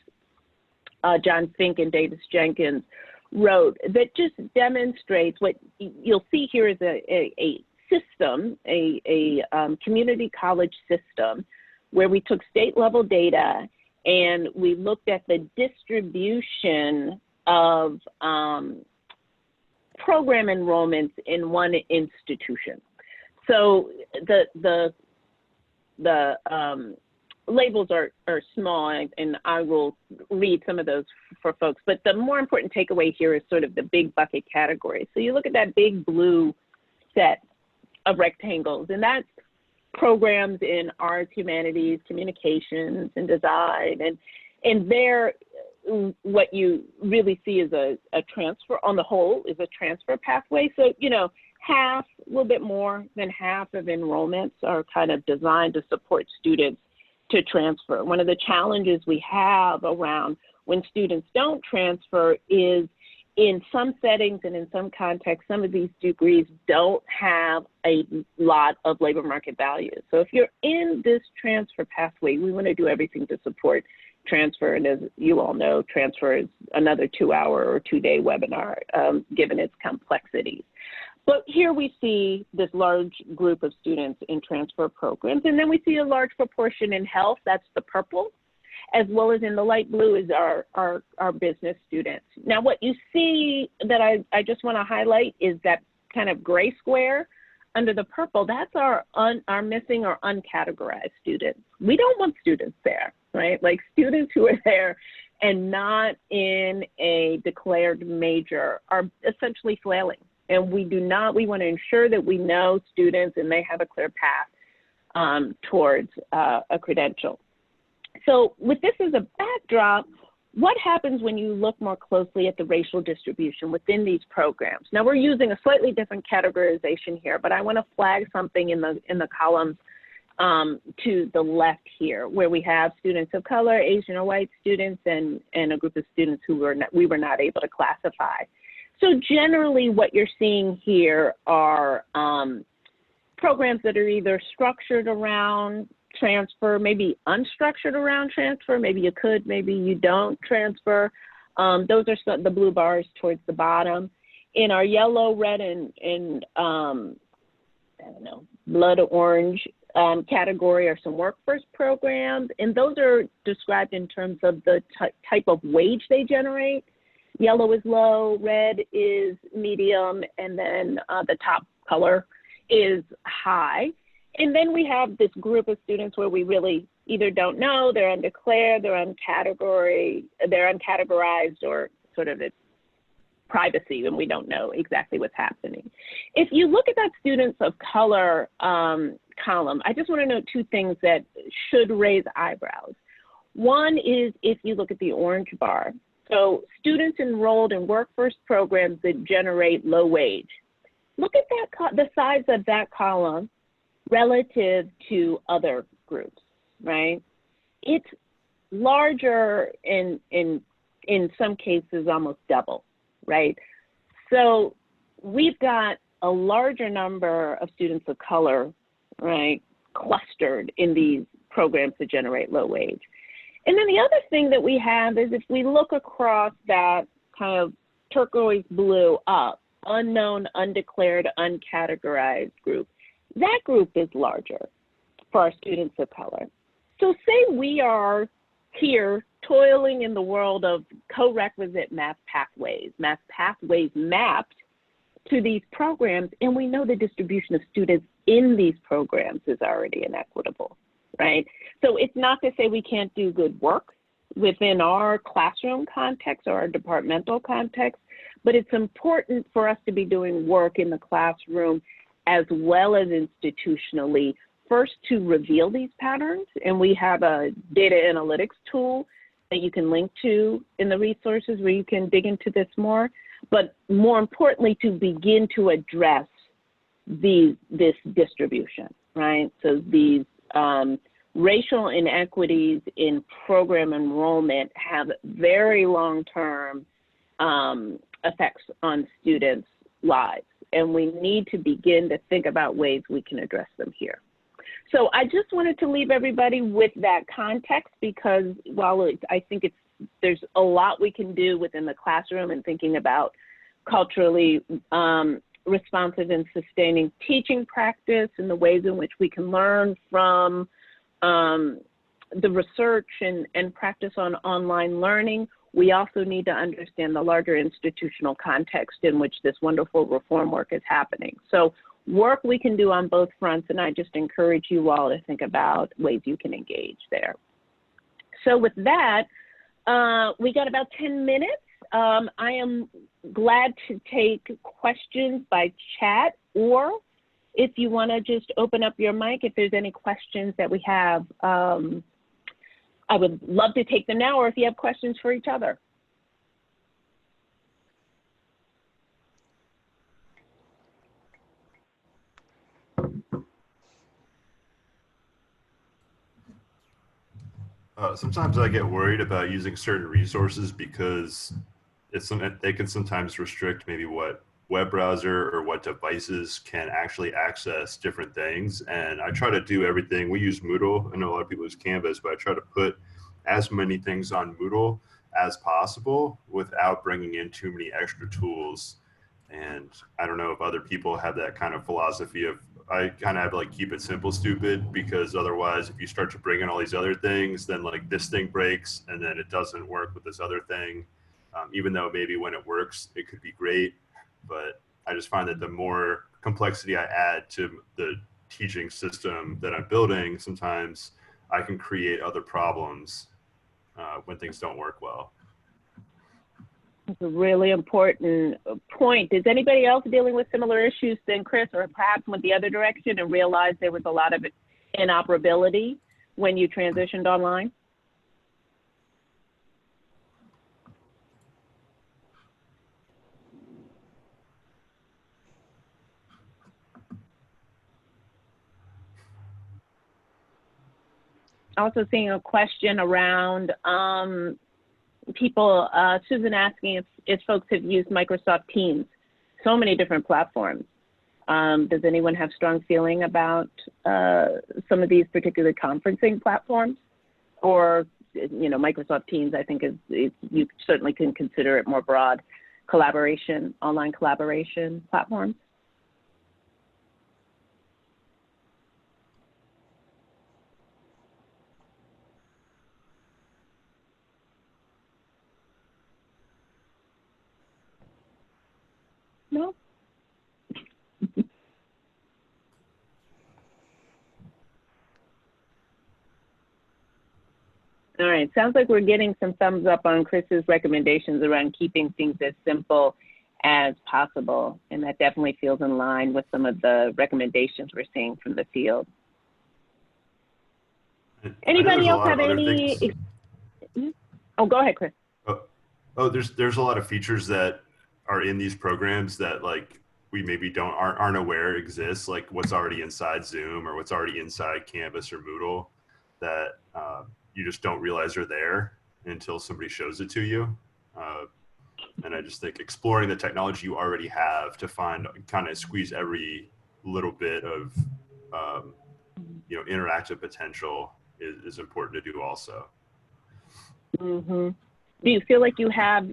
John Fink and Davis Jenkins, wrote, that just demonstrates what you'll see here is a system, a community college system, where we took state level data and we looked at the distribution of program enrollments in one institution. So the labels are small, and I will read some of those for folks, but the more important takeaway here is sort of the big bucket category. So you look at that big blue set of rectangles, and that's programs in arts, humanities, communications, and design. And there, what you really see is a transfer, on the whole, is a transfer pathway. So, half, a little bit more than half of enrollments are kind of designed to support students to transfer. One of the challenges we have around when students don't transfer is in some settings and in some contexts, some of these degrees don't have a lot of labor market value. So if you're in this transfer pathway, we want to do everything to support transfer. And as you all know, transfer is another 2-hour or 2-day webinar, given its complexities. But here we see this large group of students in transfer programs, and then we see a large proportion in health, that's the purple, as well as in the light blue is our business students. Now what you see that I just want to highlight is that kind of gray square under the purple, that's our missing or uncategorized students. We don't want students there, right? Like students who are there and not in a declared major are essentially flailing. And we want to ensure that we know students and they have a clear path towards a credential. So with this as a backdrop, what happens when you look more closely at the racial distribution within these programs? Now we're using a slightly different categorization here, but I want to flag something in the columns to the left here, where we have students of color, Asian or white students, and a group of students who we were not able to classify. So generally what you're seeing here are programs that are either structured around transfer, maybe unstructured around transfer, maybe you could, maybe you don't transfer. Those are the blue bars towards the bottom. In our yellow, red, and I don't know, blood orange category are some work first programs, and those are described in terms of the type of wage they generate. Yellow is low, red is medium, and then the top color is high. And then we have this group of students where we really either don't know, they're undeclared, they're uncategorized, or sort of it's privacy, and we don't know exactly what's happening. If you look at that students of color column, I just want to note two things that should raise eyebrows. One is if you look at the orange bar. So students enrolled in work first programs that generate low wage. Look at that, the size of that column relative to other groups, right? It's larger in some cases, almost double, right? So we've got a larger number of students of color, right, clustered in these programs that generate low wage. And then the other thing that we have is if we look across that kind of turquoise blue up, unknown, undeclared, uncategorized group, that group is larger for our students of color. So say we are here toiling in the world of co-requisite math pathways mapped to these programs, and we know the distribution of students in these programs is already inequitable, right? So it's not to say we can't do good work within our classroom context or our departmental context, but it's important for us to be doing work in the classroom as well as institutionally, first to reveal these patterns. And we have a data analytics tool that you can link to in the resources where you can dig into this more, but more importantly, to begin to address this distribution, right? So these racial inequities in program enrollment have very long-term effects on students' lives, and we need to begin to think about ways we can address them here. So I just wanted to leave everybody with that context, because while I think there's a lot we can do within the classroom and thinking about culturally responsive and sustaining teaching practice and the ways in which we can learn from the research and practice on online learning, we also need to understand the larger institutional context in which this wonderful reform work is happening. So work we can do on both fronts, and I just encourage you all to think about ways you can engage there. So with that, we got about 10 minutes. I am glad to take questions by chat, or if you want to just open up your mic, if there's any questions that we have, I would love to take them now, or if you have questions for each other. Sometimes I get worried about using certain resources because they can sometimes restrict maybe what web browser or what devices can actually access different things. And I try to do everything. We use Moodle. I know a lot of people use Canvas, but I try to put as many things on Moodle as possible without bringing in too many extra tools. And I don't know if other people have that kind of philosophy of, I kind of have to like keep it simple, stupid, because otherwise if you start to bring in all these other things, then like this thing breaks and then it doesn't work with this other thing. Even though maybe when it works, it could be great. But I just find that the more complexity I add to the teaching system that I'm building, sometimes I can create other problems when things don't work well. That's a really important point. Is anybody else dealing with similar issues than Chris, or perhaps went the other direction and realized there was a lot of inoperability when you transitioned online? Also seeing a question around people, Susan asking if folks have used Microsoft Teams, so many different platforms. Does anyone have strong feeling about some of these particular conferencing platforms? Or, you know, Microsoft Teams, I think you certainly can consider it more broad collaboration, online collaboration platforms. No? All right, sounds like we're getting some thumbs up on Chris's recommendations around keeping things as simple as possible. And that definitely feels in line with some of the recommendations we're seeing from the field. Anybody else have any? Oh, go ahead, Chris. Oh, there's a lot of features that are in these programs that like we maybe aren't aware exists, like what's already inside Zoom or what's already inside Canvas or Moodle that you just don't realize are there until somebody shows it to you. And I just think exploring the technology you already have to find, kind of squeeze every little bit of you know, interactive potential is important to do also. Mm-hmm. Do you feel like you have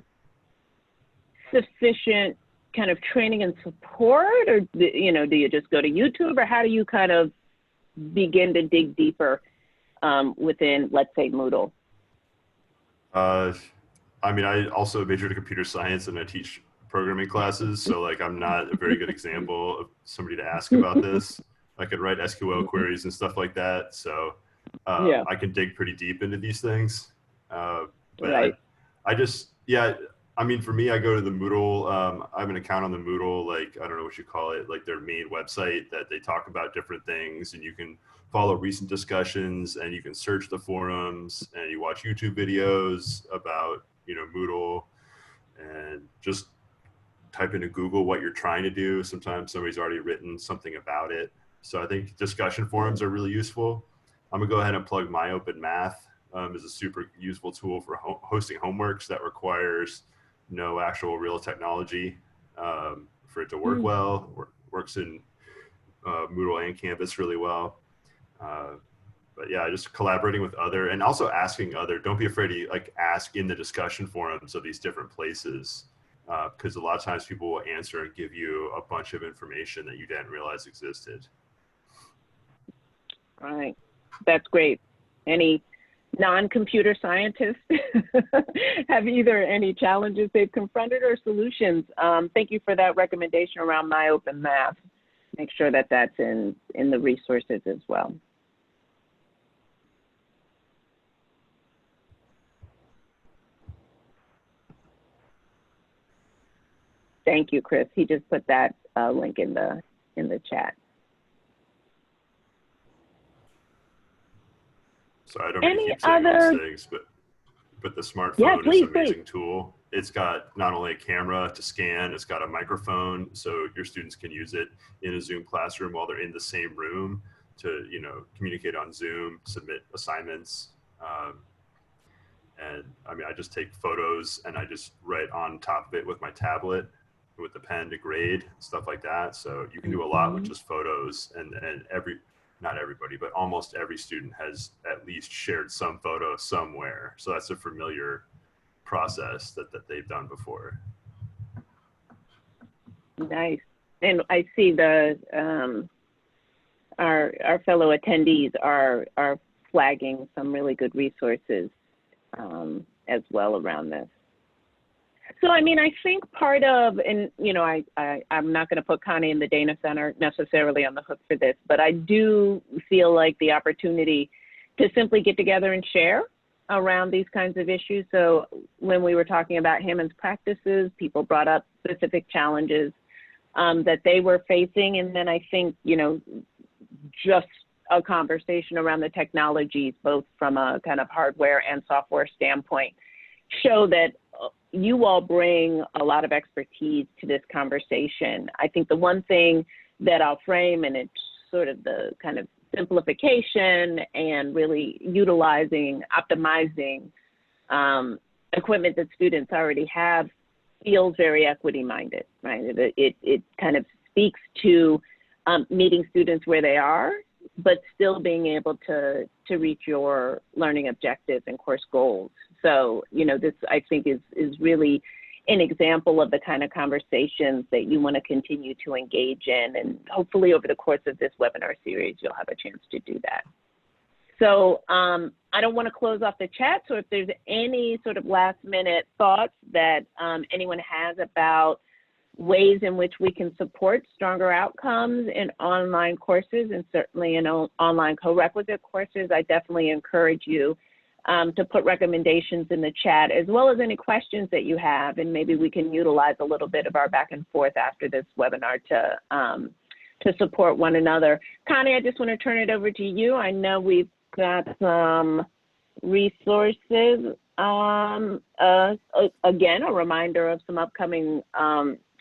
sufficient kind of training and support, or you know, do you just go to YouTube, or how do you kind of begin to dig deeper within, let's say, Moodle? I mean, I also majored in computer science and I teach programming classes, so like I'm not a very good example of somebody to ask about this. I could write SQL queries and stuff like that, so Yeah. I can dig pretty deep into these things. But Right. I just, yeah, I mean, for me, I go to the Moodle, I have an account on the Moodle, like, I don't know what you call it, like their main website that they talk about different things, and you can follow recent discussions and you can search the forums and you watch YouTube videos about, you know, Moodle, and just type into Google what you're trying to do. Sometimes somebody's already written something about it. So I think discussion forums are really useful. I'm gonna go ahead and plug My Open Math. Is a super useful tool for hosting homeworks that requires no actual real technology for it to work well. Works in Moodle and Canvas really well. But yeah, just collaborating with other, and also asking other. Don't be afraid to like ask in the discussion forums of these different places, because a lot of times people will answer and give you a bunch of information that you didn't realize existed. All right, that's great. Any non-computer scientists have either any challenges they've confronted or solutions? Thank you for that recommendation around My Open Math. Make sure that that's in the resources as well. Thank you, Chris. He just put that link in the chat. So I don't mean to keep saying all these things, but the smartphone is an amazing tool. It's got not only a camera to scan, it's got a microphone, so your students can use it in a Zoom classroom while they're in the same room to, you know, communicate on Zoom, submit assignments. And I mean, I just take photos and I just write on top of it with my tablet with the pen to grade, stuff like that. So you can do a lot with just photos, and not everybody, but almost every student has at least shared some photo somewhere. So that's a familiar process that they've done before. Nice. And I see the our fellow attendees are flagging some really good resources as well around this. So, I mean, I think part of, and, you know, I'm not going to put Connie and the Dana Center necessarily on the hook for this, but I do feel like the opportunity to simply get together and share around these kinds of issues. So when we were talking about Hammonds practices, people brought up specific challenges that they were facing. And then I think, you know, just a conversation around the technologies, both from a kind of hardware and software standpoint, show that you all bring a lot of expertise to this conversation. I think the one thing that I'll frame, and it's sort of the kind of simplification and really utilizing, optimizing equipment that students already have, feels very equity-minded, right? It kind of speaks to meeting students where they are, but still being able to reach your learning objectives and course goals. So, you know, this I think is really an example of the kind of conversations that you want to continue to engage in. And hopefully over the course of this webinar series, you'll have a chance to do that. So I don't want to close off the chat. So if there's any sort of last minute thoughts that anyone has about ways in which we can support stronger outcomes in online courses, and certainly in online co-requisite courses, I definitely encourage you to put recommendations in the chat, as well as any questions that you have, and maybe we can utilize a little bit of our back and forth after this webinar to support one another. Connie, I just want to turn it over to you. I know we've got some resources. Again, a reminder of some upcoming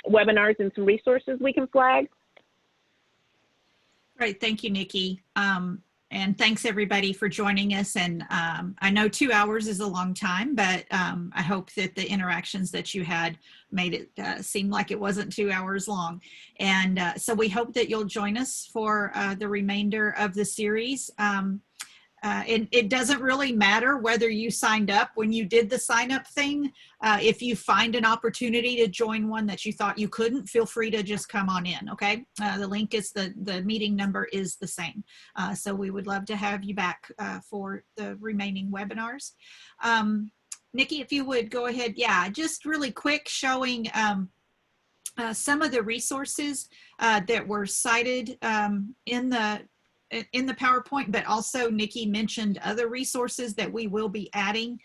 webinars and some resources we can flag. Great, thank you, Nikki. And thanks everybody for joining us. And I know 2 hours is a long time, but I hope that the interactions that you had made it seem like it wasn't 2 hours long. And so we hope that you'll join us for the remainder of the series. It doesn't really matter whether you signed up when you did the sign up thing. If you find an opportunity to join one that you thought you couldn't, feel free to just come on in, okay? The link is, the meeting number is the same. So we would love to have you back for the remaining webinars. Nikki, if you would go ahead. Yeah, just really quick showing some of the resources that were cited in the PowerPoint, but also Nikki mentioned other resources that we will be adding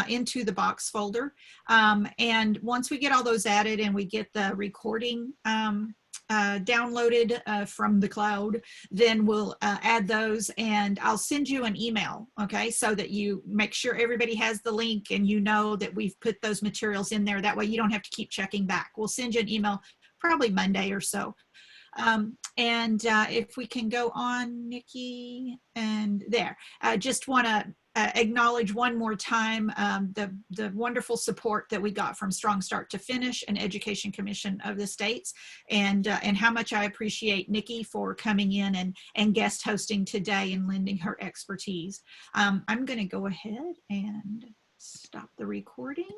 into the box folder. And once we get all those added and we get the recording downloaded from the cloud, then we'll add those, and I'll send you an email, okay, so that you make sure everybody has the link and you know that we've put those materials in there. That way you don't have to keep checking back. We'll send you an email probably Monday or so. If we can go on, Nikki, and there. I just want to acknowledge one more time the wonderful support that we got from Strong Start to Finish and Education Commission of the States, and how much I appreciate Nikki for coming in and guest hosting today and lending her expertise. I'm going to go ahead and stop the recording